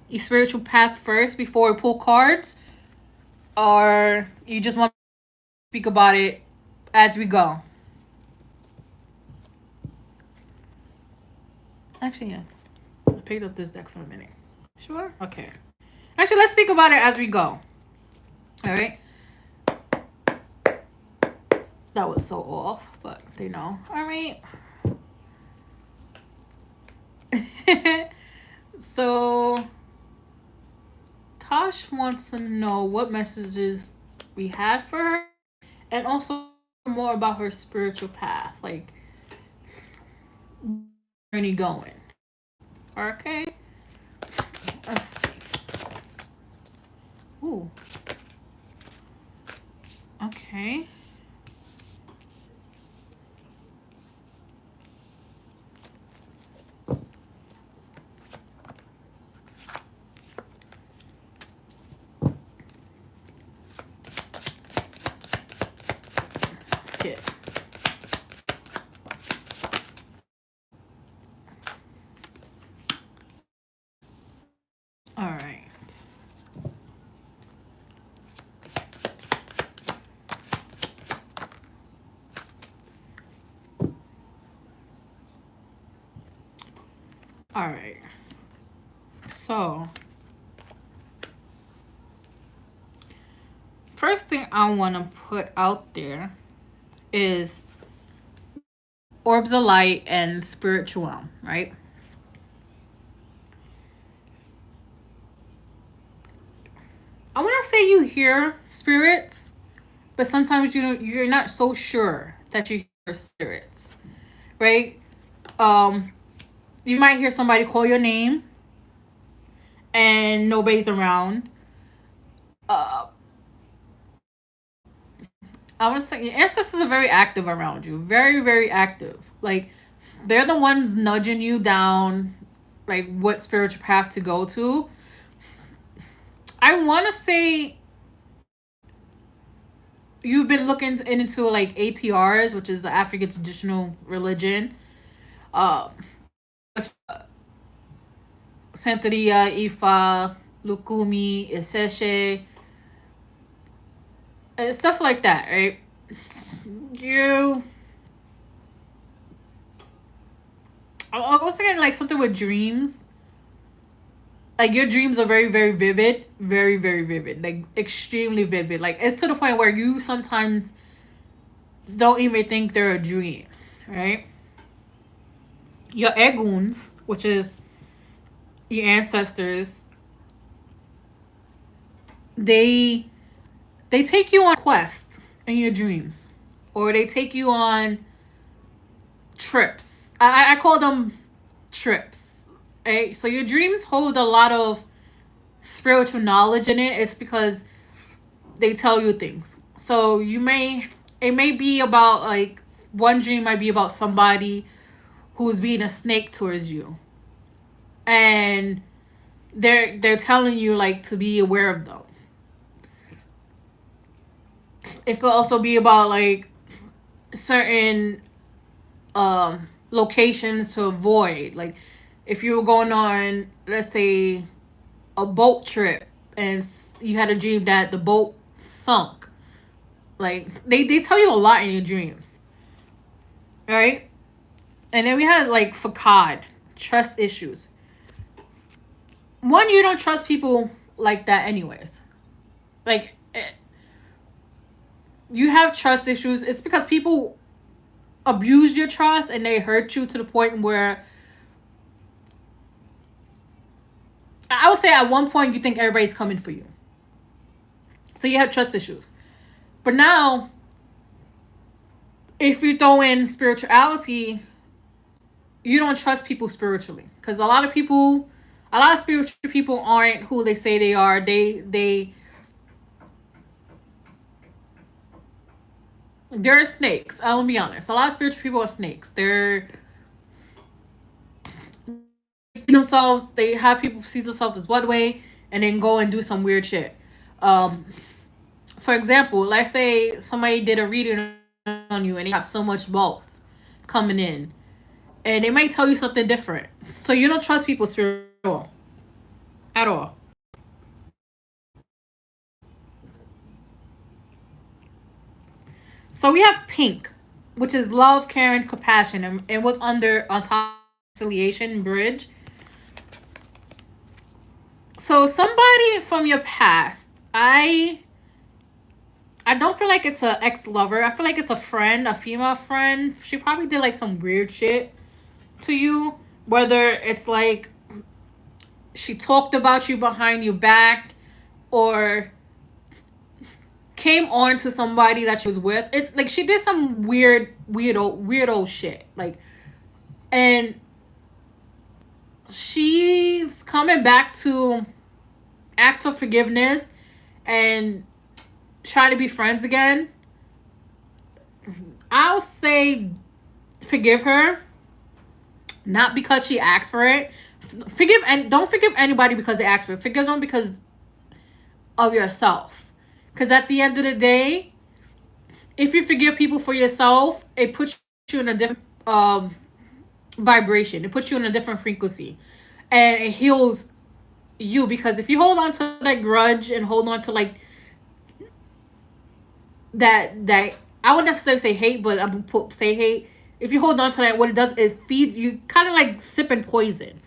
your spiritual path first before we pull cards, or you just want to speak about it as we go? Actually, yes. I picked up this deck for a minute. Sure. Okay. Actually, let's speak about it as we go. All right. That was so off, but they know. All right. So, Tosh wants to know what messages we had for her, and also more about her spiritual path, like journey going. Okay. Let's see. Ooh. Okay. All right. All right. So, first thing I want to put out there is orbs of light and spiritual, right? I want to say you hear spirits, but sometimes you're not so sure that you hear spirits, right? You might hear somebody call your name and nobody's around. uh I want to say your ancestors are very active around you, very very active. Like, they're the ones nudging you down, like what spiritual path to go to. I want to say you've been looking into like ATRs, which is the African traditional religion. Um, Santeria, Ifa, Lukumi, Iseshe, and stuff like that, right? You. I was thinking like something with dreams. Like, your dreams are very, very vivid. Very, very vivid. Like, extremely vivid. Like, it's to the point where you sometimes don't even think they're dreams, right? Your eguns, which is your ancestors, they take you on quests in your dreams, or they take you on trips. I call them trips, right? So your dreams hold a lot of spiritual knowledge in it. It's because they tell you things. So it may be about, like, one dream might be about somebody who's being a snake towards you, and they're telling you like to be aware of them. It could also be about like certain locations to avoid. Like, if you were going on, let's say, a boat trip, and you had a dream that the boat sunk. Like, they tell you a lot in your dreams, right? And then we had like facade, trust issues. One, you don't trust people like that anyways. Like, you have trust issues. It's because people abused your trust and they hurt you to the point where, I would say, at one point you think everybody's coming for you. So you have trust issues. But now, if you throw in spirituality, you don't trust people spiritually. Because a lot of spiritual people aren't who they say they are. They're snakes. I'll be honest. A lot of spiritual people are snakes. They have people see themselves as one way and then go and do some weird shit. For example, let's say somebody did a reading on you and they have so much wealth coming in, and they might tell you something different. So you don't trust people spiritual at all. So we have pink, which is love, caring, compassion, and it was on top of reconciliation bridge. So somebody from your past, I don't feel like it's an ex-lover. I feel like it's a friend, a female friend. She probably did like some weird shit to you. Whether it's like she talked about you behind your back, or came on to somebody that she was with. It's like she did some weirdo shit. Like, and she's coming back to ask for forgiveness and try to be friends again. I'll say forgive her, not because she asked for it. Don't forgive anybody because they asked for it. Forgive them because of yourself. Because at the end of the day, if you forgive people for yourself, it puts you in a different vibration. It puts you in a different frequency, and it heals you. Because if you hold on to that grudge and hold on to like that I wouldn't necessarily say hate, but I'm gonna say hate. If you hold on to that, what it does, it feeds you, kind of like sipping poison.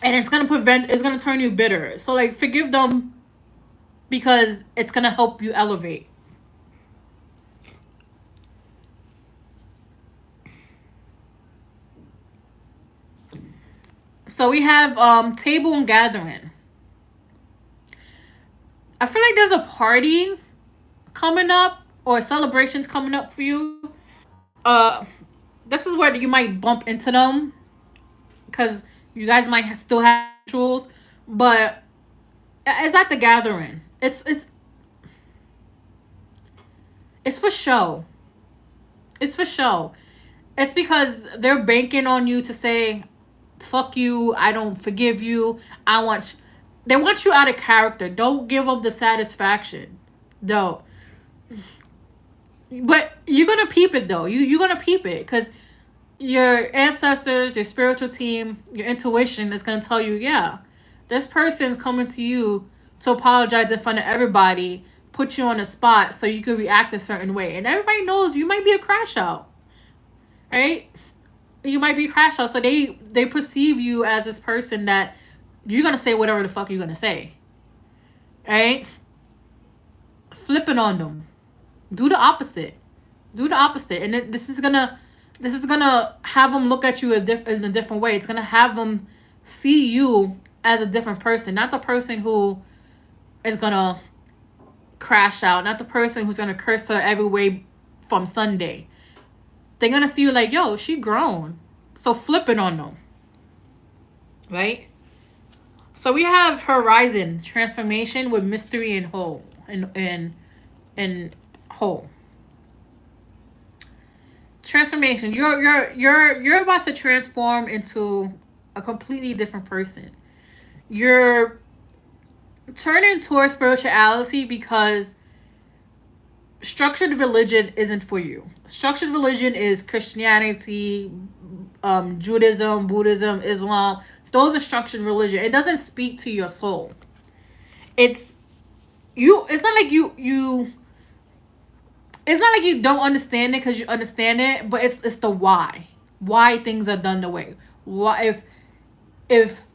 and it's gonna turn you bitter. So like forgive them because it's gonna help you elevate. So we have table and gathering. I feel like there's a party coming up or celebrations coming up for you. Uh, this is where you might bump into them because you guys might still have rituals, but it's at the gathering. It's for show. It's for show. It's because they're banking on you to say, "Fuck you. I don't forgive you. I want." They want you out of character. Don't give them the satisfaction. No, but you're gonna peep it though. You're gonna peep it because your ancestors, your spiritual team, your intuition is gonna tell you, yeah, this person's coming to you to apologize in front of everybody, put you on the spot so you could react a certain way, and everybody knows you might be a crash out, right? You might be a crash out, so they perceive you as this person that you're gonna say whatever the fuck you're gonna say, right? Flipping on them. Do the opposite. Do the opposite, and this is gonna have them look at you in a different way. It's gonna have them see you as a different person, not the person who is gonna crash out, not the person who's gonna curse her every way from Sunday. They're gonna see you like, yo, she grown. So flipping on them, right? So we have Horizon transformation with mystery and whole and whole transformation. You're about to transform into a completely different person. You're turning towards spirituality because structured religion isn't for you. Structured religion is Christianity, Judaism, Buddhism, Islam. Those are structured religion. It doesn't speak to your soul. It's you. It's not like you. It's not like you don't understand it because you understand it, but it's the why things are done the way. Why if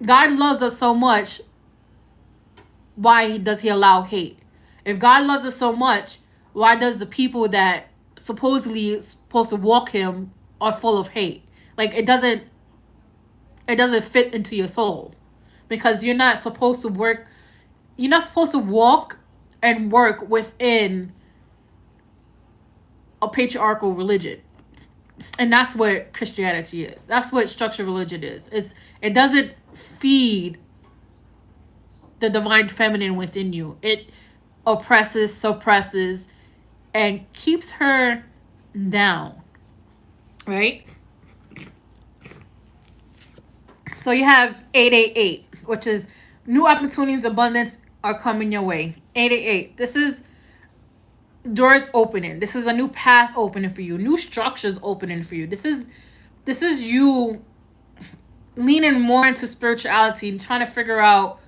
God loves us so much, why does he allow hate? If God loves us so much, why does the people that supposedly supposed to walk him are full of hate? Like it doesn't fit into your soul because you're not supposed to work. You're not supposed to walk and work within a patriarchal religion. And that's what Christianity is. That's what structured religion is. It doesn't feed the divine feminine within you. It oppresses, suppresses, and keeps her down. Right? So you have 888, which is new opportunities, abundance are coming your way. 888. This is doors opening. This is a new path opening for you. New structures opening for you. This is you leaning more into spirituality and trying to figure out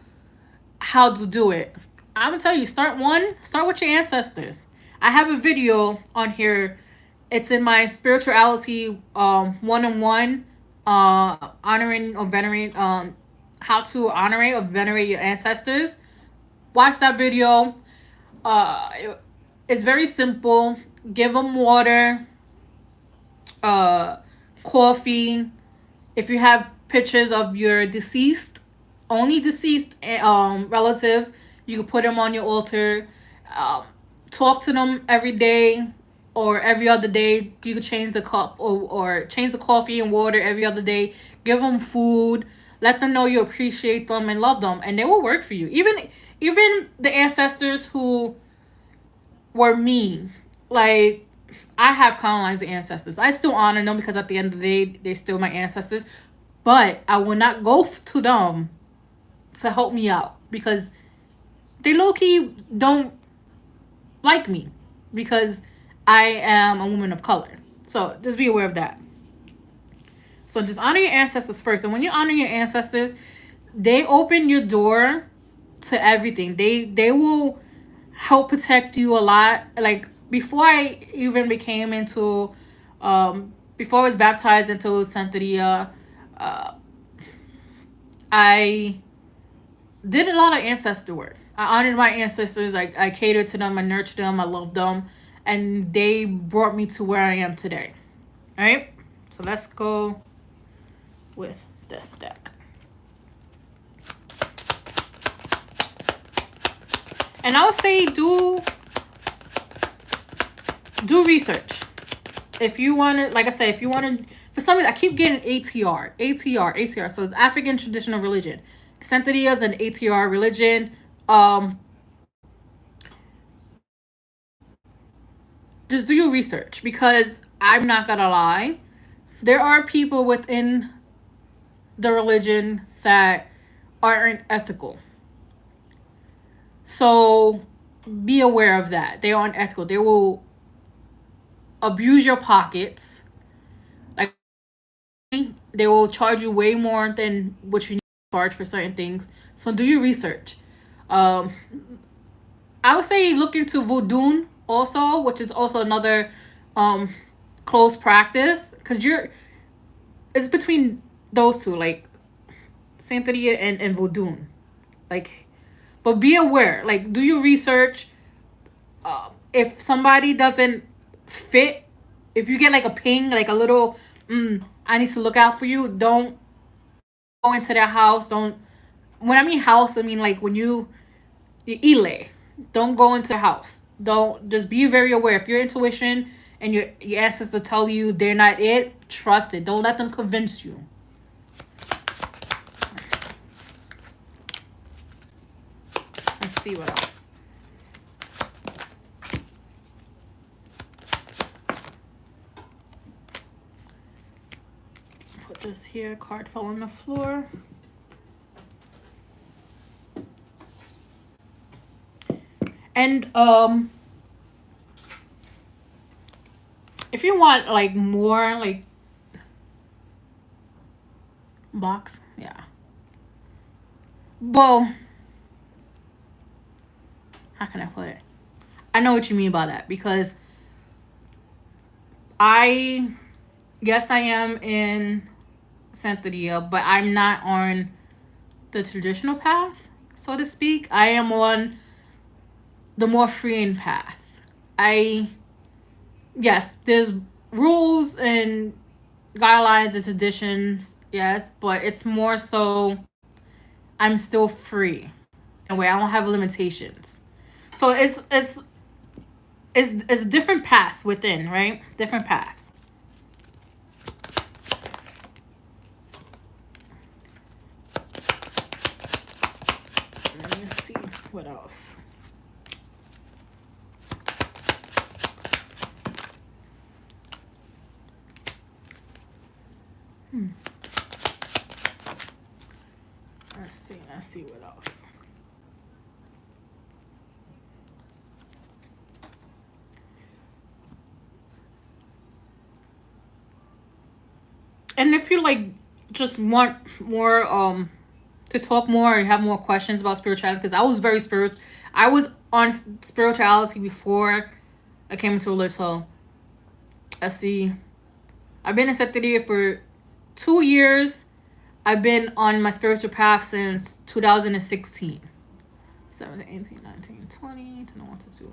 how to do it. I'm gonna tell you, start with your ancestors. I have a video on here. It's in my spirituality one-on-one honoring or venerating how to honorate or venerate your ancestors. Watch that video. It's very simple. Give them water, coffee. If you have pictures of your deceased, only deceased relatives, you can put them on your altar. Talk to them every day or every other day. You could change the cup or change the coffee and water every other day. Give them food. Let them know you appreciate them and love them, and they will work for you. Even the ancestors who were mean, like I have colonized ancestors. I still honor them because at the end of the day, they're still my ancestors. But I will not go to them to help me out because they low-key don't like me because I am a woman of color. So just be aware of that. So just honor your ancestors first. And when you honor your ancestors, they open your door to everything. They will help protect you a lot. Like before I even became into before I was baptized into Santeria, I did a lot of ancestor work. I honored my ancestors. I catered to them. I nurtured them. I loved them. And they brought me to where I am today. All right? So let's go with this deck. And I would say do research. If you want to, like I said, if you want to, for some reason, I keep getting ATR. So it's African traditional religion. Santeria is an ATR religion. Just do your research, because I'm not gonna lie, there are people within the religion that aren't ethical. So be aware of that. They aren't ethical. They will abuse your pockets. Like, they will charge you way more than what you need to charge for certain things. So do your research. I would say look into voodoo also, which is also another close practice, because it's between those two, like Santeria and voodoo. Like, but be aware, like, do your research. If somebody doesn't fit, if you get like a ping, like a little I need to look out for you, don't go into their house. Don't, when I mean house, I mean like when you ile, don't go into their house. Don't, just be very aware. If your intuition and your ancestors tell you they're not it, trust it. Don't let them convince you. Let's see what else. Put this here. Card fell on the floor. And if you want like more like box, yeah. Well, how can I put it? I know what you mean by that, because yes, I am in Santeria, but I'm not on the traditional path, so to speak. I am on the more freeing path. Yes, there's rules and guidelines and traditions, yes, but it's more so I'm still free in a way. I don't have limitations. So it's different paths within, right? Different paths. Let me see what else. Let's see what else. And if you like just want more to talk more or have more questions about spirituality, because I was very spiritual. I was on spirituality before I came into religion. So let's see. I've been in Santeria for 2 years. I've been on my spiritual path since 2016. 17, 18, 19, 20, 21, 22.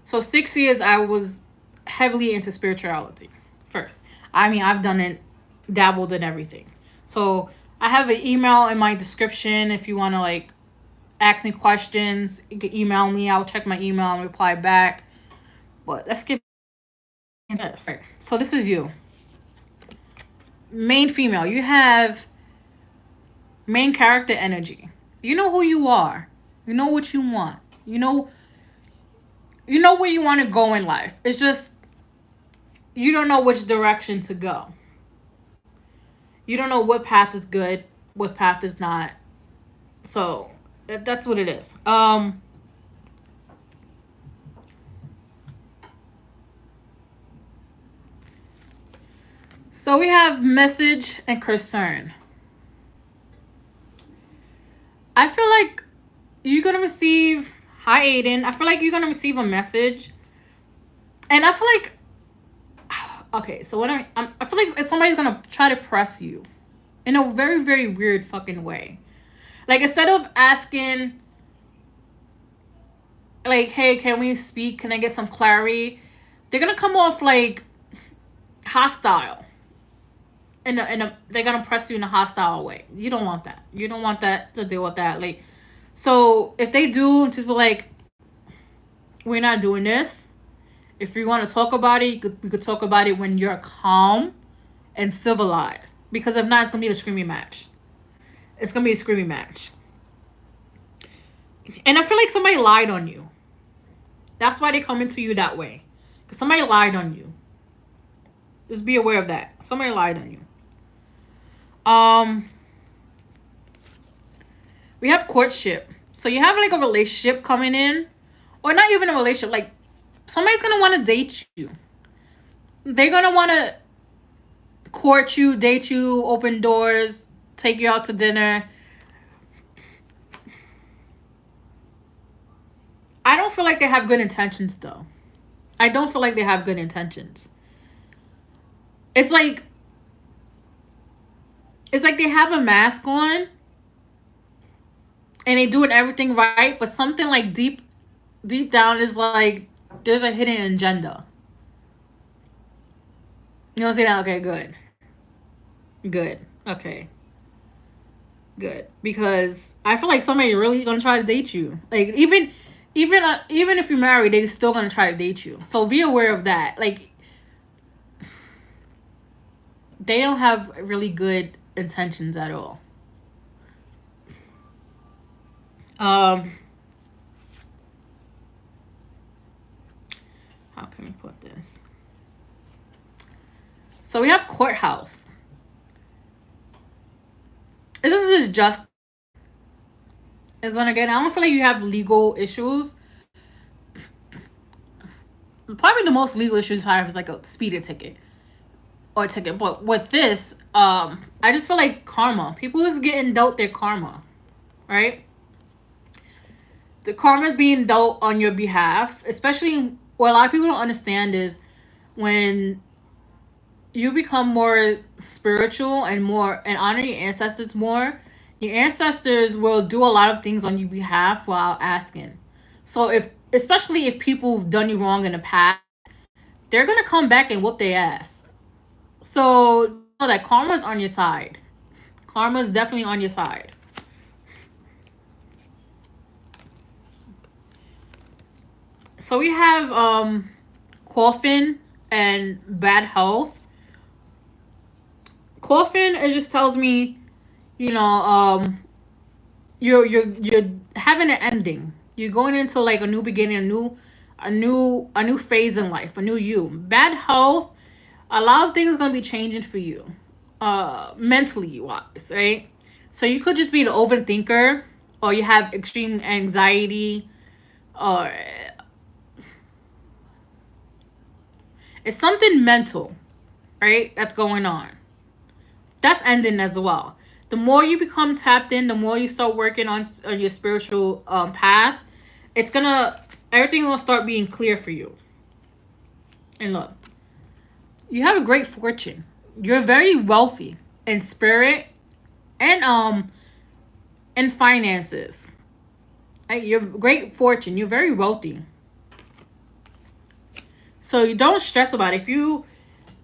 So 6 years I was heavily into spirituality first. I mean, I've done it, dabbled in everything. So I have an email in my description. If you want to like ask me questions, you can email me. I'll check my email and reply back. But let's get this. Right. So this is you. Main female. You have main character energy. You know who you are. You know what you want. You know where you want to go in life. It's just you don't know which direction to go. You don't know what path is good, what path is not. So that's what it is. So we have message and concern. I feel like you're going to receive, hi Aiden, I feel like you're going to receive a message. And I feel like, okay, so what I feel like somebody's going to try to press you. in a very, very weird fucking way. Like, instead of asking, like, hey, can we speak? Can I get some clarity? They're gonna come off like hostile. They're gonna press you in a hostile way. You don't want that. You don't want that to deal with that. Like, so if they do, just be like, we're not doing this. If you want to talk about it, we could talk about it when you're calm and civilized. Because if not, it's gonna be a screaming match. It's gonna be a screaming match. And I feel like somebody lied on you. That's why they come into you that way. Because somebody lied on you. Just be aware of that. Somebody lied on you. We have courtship. So you have like a relationship coming in. Or not even a relationship. Like, somebody's going to want to date you. They're going to want to court you, date you, open doors, take you out to dinner. I don't feel like they have good intentions, though. I don't feel like they have good intentions. It's like they have a mask on and they doing everything right, but something like deep down is like there's a hidden agenda. You don't see that? Okay, good. Okay, good. Because I feel like somebody really gonna try to date you. Like, even if you're married, they're still gonna try to date you. So be aware of that. Like, they don't have really good intentions at all. How can we put this? So we have courthouse. This is just is when, again, I don't feel like you have legal issues. Probably the most legal issues you have is like a speeding ticket or a ticket. But with this, I just feel like karma. People is getting dealt their karma, right? The karma is being dealt on your behalf. Especially what a lot of people don't understand is when you become more spiritual and honor your ancestors more, your ancestors will do a lot of things on your behalf without asking. So especially if people have done you wrong in the past, they're gonna come back and whoop their ass. So you know that karma's on your side. Karma's definitely on your side. So we have coffin and bad health. Coffin, it just tells me, you know, you're having an ending. You're going into like a new beginning, a new phase in life, a new you. Bad health, a lot of things are gonna be changing for you, mentally wise, right? So you could just be the overthinker, or you have extreme anxiety, or it's something mental, right? That's going on. That's ending as well. The more you become tapped in, the more you start working on your spiritual path, everything's gonna start being clear for you. And look, you have a great fortune. You're very wealthy in spirit and finances. Right? You're great fortune. You're very wealthy. So you don't stress about it.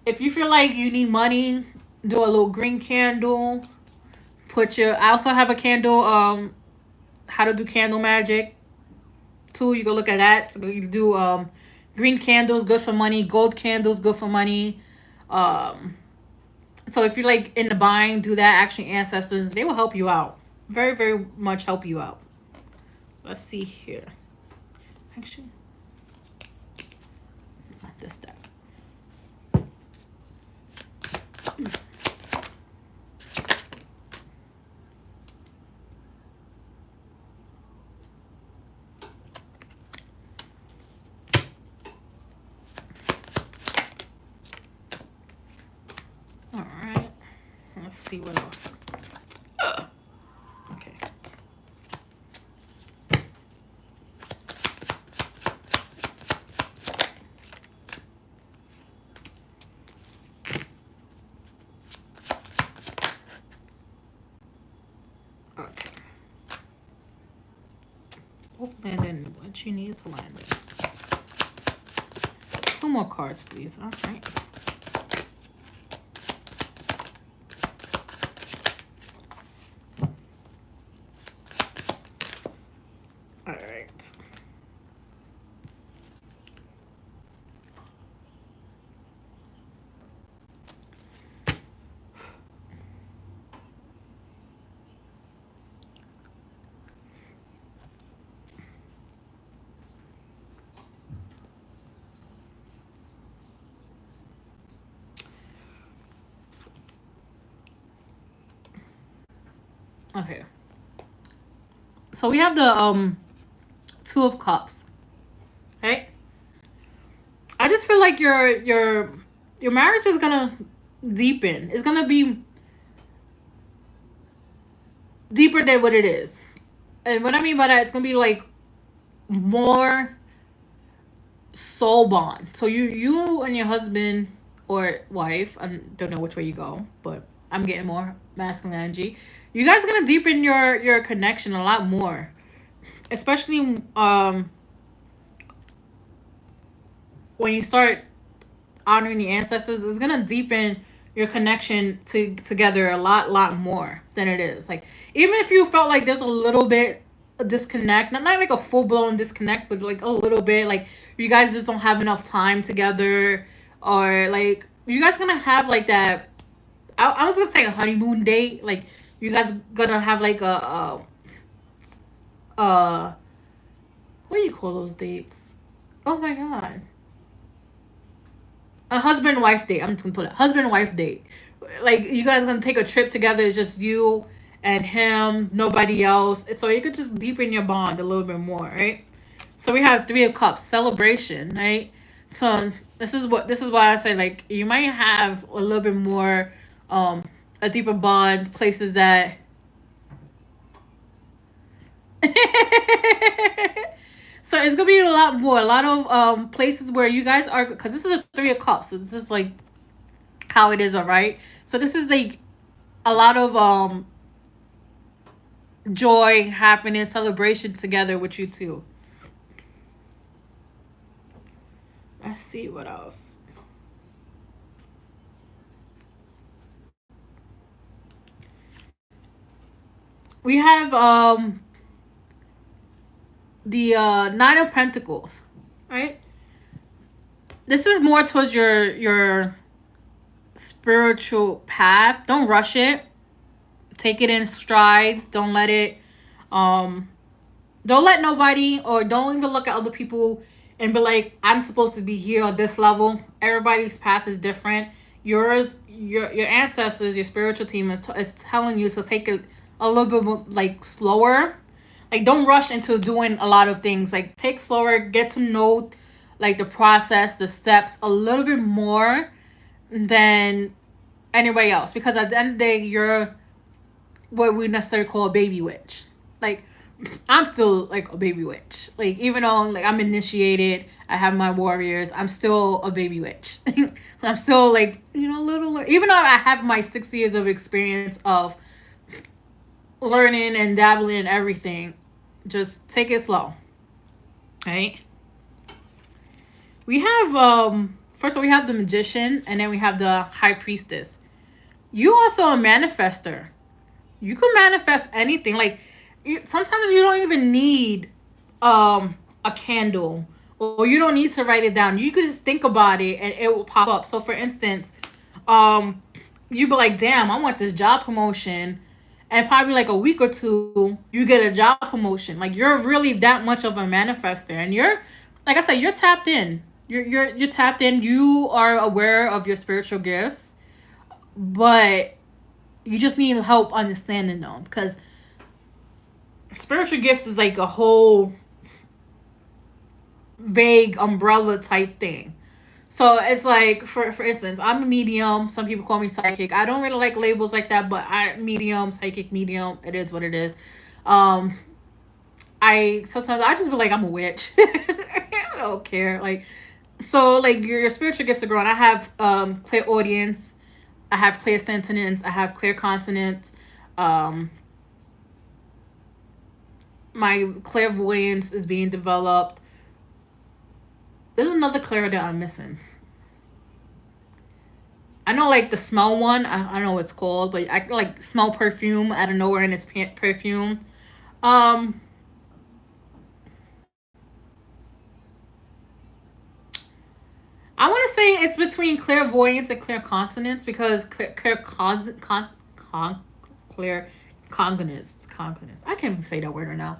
If you feel like you need money, do a little green candle. I also have a candle, how to do candle magic too. You can look at that. So you do green candles, good for money. Gold candles, good for money. So if you're like in the bind, do that. Actually, ancestors, they will help you out. Very, very much help you out. Let's see here. Actually, not this deck. All right. Let's see what else. Okay. Both landed what she needs to land. Two more cards, please. All right. All right. Okay. So we have the Two of Cups. Right? I just feel like your marriage is gonna deepen. It's gonna be deeper than what it is. And what I mean by that, it's gonna be like more soul bond. So you and your husband or wife, I don't know which way you go, but I'm getting more masculine energy. You guys are gonna deepen your connection a lot more, especially when you start honoring the ancestors. It's gonna deepen your connection together a lot more than it is. Like, even if you felt like there's a little bit a disconnect, not like a full-blown disconnect, but like a little bit, like you guys just don't have enough time together, or like you guys gonna have like that. I was gonna say a honeymoon date. Like, you guys gonna have like what do you call those dates? Oh my god, a husband wife date. I'm just gonna put it husband wife date. Like, you guys gonna take a trip together. It's just you and him, nobody else. So you could just deepen your bond a little bit more, right? So we have Three of Cups, celebration, right? So this is why I say, like, you might have a little bit more a deeper bond, places that so it's gonna be a lot of places where you guys are, because this is a Three of Cups. So this is like how it is, all right? So this is like a lot of joy, happiness, celebration together with you two. Let's see what else. We have the Nine of Pentacles, right? This is more towards your spiritual path. Don't rush it. Take it in strides. Don't let it don't let nobody, or don't even look at other people and be like, I'm supposed to be here on this level. Everybody's path is different. Your ancestors, your spiritual team is telling you to take it a little bit more, like, slower. Like, don't rush into doing a lot of things. Like, take slower, get to know like the process, the steps a little bit more than anybody else, because at the end of the day, you're what we necessarily call a baby witch. Like, I'm still like a baby witch. Like, even though like I'm initiated, I have my warriors, I'm still a baby witch. I'm still like, little, even though I have my 6 years of experience of learning and dabbling in everything. Just take it slow. Right? We have first of all, we have the Magician, and then we have the High Priestess. You also a manifester. You can manifest anything. Like, sometimes you don't even need a candle, or you don't need to write it down. You could just think about it and it will pop up. So for instance, you be like, damn, I want this job promotion, and probably like a week or two you get a job promotion. Like, you're really that much of a manifester, and you're, like I said, you're tapped in. You're tapped in. You are aware of your spiritual gifts, but you just need help understanding them, because spiritual gifts is like a whole vague umbrella type thing. So it's like, for instance, I'm a medium. Some people call me psychic. I don't really like labels like that, but medium, psychic, medium. It is what it is. I sometimes I just be like, I'm a witch. I don't care. Like, so like your spiritual gifts are growing. I have clairaudience. I have clairsentience. I have clairconsonance. My clairvoyance is being developed. There's another clair that I'm missing. I know like the smell one. I don't know what it's called, but I like smell perfume out of nowhere and it's perfume. Um, I want to say it's between clairvoyance and claircognizance because claircognizance. I can't even say that word right now.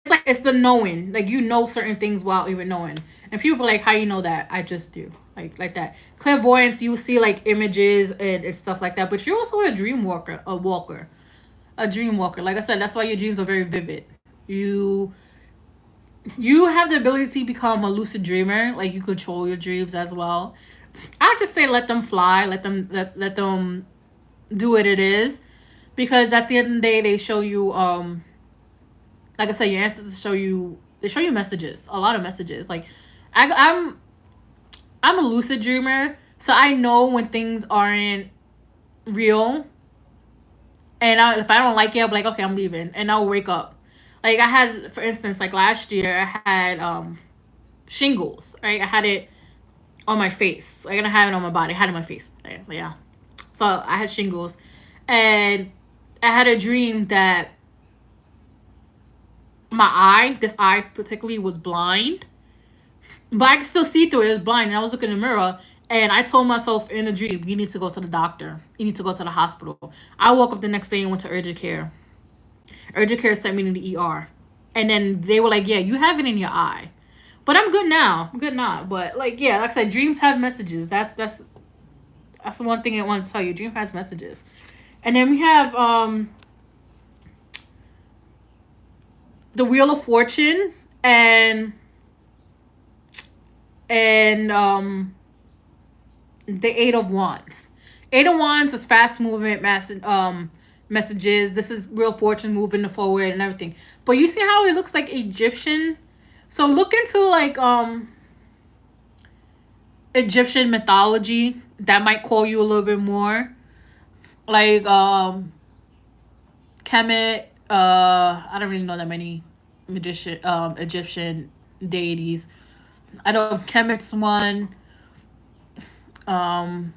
It's like it's the knowing, like you know certain things without even knowing. And people are like, how you know that? I just do, like that. Clairvoyance, you see like images and stuff like that. But you're also a dream walker, a dream walker. Like I said, that's why your dreams are very vivid. You have the ability to become a lucid dreamer. Like you control your dreams as well. I just say let them fly, let them do what it is, because at the end of the day they show you like I said, your ancestors show you messages, a lot of messages. Like I'm I'm a lucid dreamer, so I know when things aren't real. And if I don't like it, I'll be like, okay, I'm leaving, and I'll wake up. Like I had, for instance, like last year, I had shingles. Right, I had it on my face. Like I didn't have it on my body. I had it on my face. Yeah. So I had shingles, and I had a dream that this eye particularly, was blind, but I could still see through it. It was blind, and I was looking in the mirror, and I told myself in the dream, "You need to go to the doctor. You need to go to the hospital." I woke up the next day and went to urgent care. Urgent care sent me to the ER, and then they were like, "Yeah, you have it in your eye." But I'm good now. I'm good now. But like, yeah, like I said, dreams have messages. That's the one thing I want to tell you. Dream has messages. And then we have the Wheel of Fortune and the Eight of Wands. Eight of Wands is fast movement, messages. This is Wheel of Fortune, moving forward and everything. But you see how it looks like Egyptian? So look into like Egyptian mythology. That might call you a little bit more. Like Kemet, I don't really know that many Egyptian deities. I know Kemet's one. Um,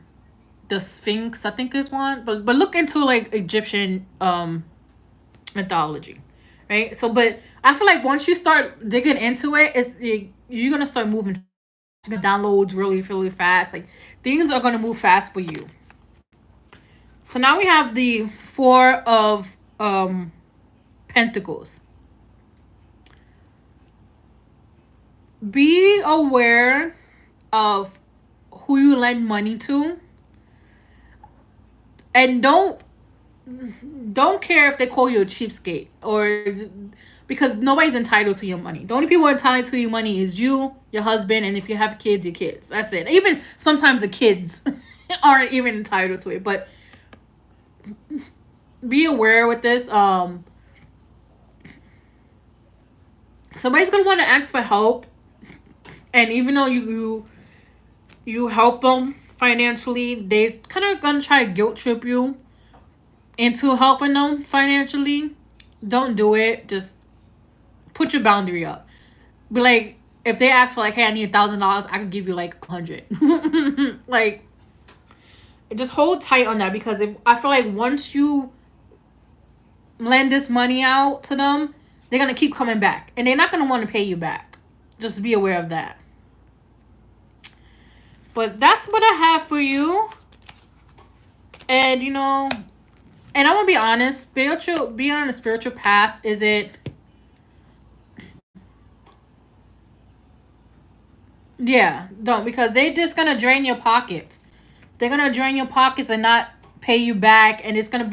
the Sphinx, I think, is one. But look into like Egyptian mythology, right? So, but I feel like once you start digging into you're gonna start moving. The downloads really, really fast. Like things are gonna move fast for you. So now we have the Four of Pentacles. Be aware of who you lend money to, and don't care if they call you a cheapskate, or because nobody's entitled to your money. The only people entitled to your money is you, your husband, and if you have kids, your kids. That's it. Even sometimes the kids aren't even entitled to it. But be aware with this. Somebody's gonna want to ask for help, and even though you help them financially, they kind of gonna try to guilt trip you into helping them financially. Don't do it. Just put your boundary up. Be like, if they ask for like, hey, I need $1,000, I could give you like 100. Like, just hold tight on that, because I feel like once you lend this money out to them, they're gonna keep coming back, and they're not gonna want to pay you back. Just be aware of that. But that's what I have for you. And and I'm gonna be honest, being on a spiritual path isn't. Yeah, don't, because they're just gonna drain your pockets. They're gonna drain your pockets and not pay you back, and it's gonna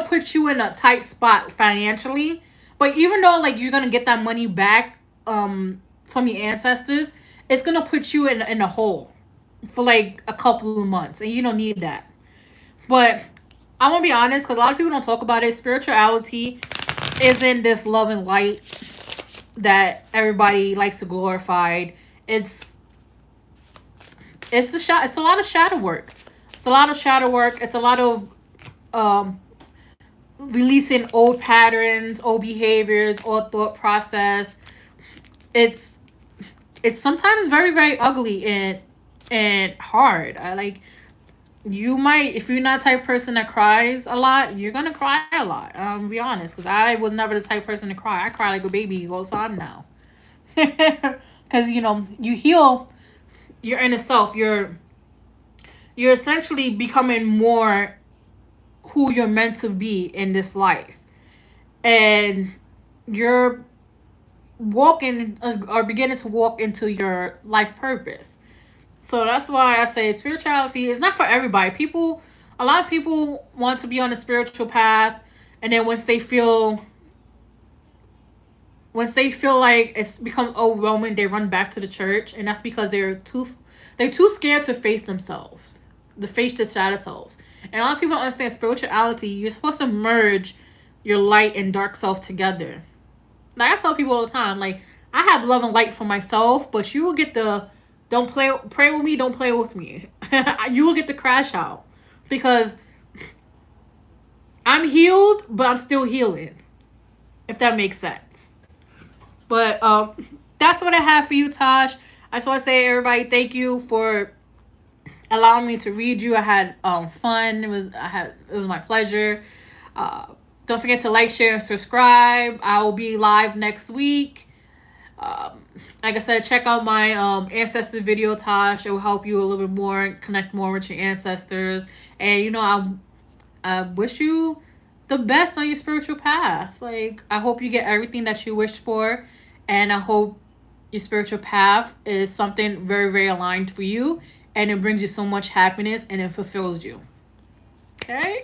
put you in a tight spot financially. But even though like you're gonna get that money back from your ancestors, it's gonna put you in a hole for like a couple of months, and you don't need that. But I want to be honest, because a lot of people don't talk about it. Spirituality isn't this love and light that everybody likes to glorify. It's it's a lot of shadow work. It's a lot of shadow work. It's a lot of releasing old patterns, old behaviors, old thought process. It's it's sometimes very, very ugly and hard. I like, you might, if you're not the type of person that cries a lot, you're gonna cry a lot. Be honest, because I was never the type of person to cry. I cry like a baby all the time now. Because you heal your inner self. You're essentially becoming more who you're meant to be in this life, and you're walking or beginning to walk into your life purpose. So that's why I say spirituality is not for everybody. A lot of people want to be on a spiritual path, and then once they feel like it becomes overwhelming, they run back to the church, and that's because they're too scared to face themselves, to face the shadow selves. And a lot of people don't understand spirituality. You're supposed to merge your light and dark self together. Like I tell people all the time, like, I have love and light for myself, but you will get the don't pray with me, don't play with me. You will get the crash out, because I'm healed, but I'm still healing. If that makes sense. But that's what I have for you, Tosh. I just want to say, everybody, thank you for allowing me to read you. I had fun. It was my pleasure. Don't forget to like, share, and subscribe. I will be live next week. Like I said, check out my ancestor video, Tosh. It will help you a little bit more, connect more with your ancestors. And I wish you the best on your spiritual path. Like, I hope you get everything that you wish for, and I hope your spiritual path is something very, very aligned for you, and it brings you so much happiness and it fulfills you. Okay?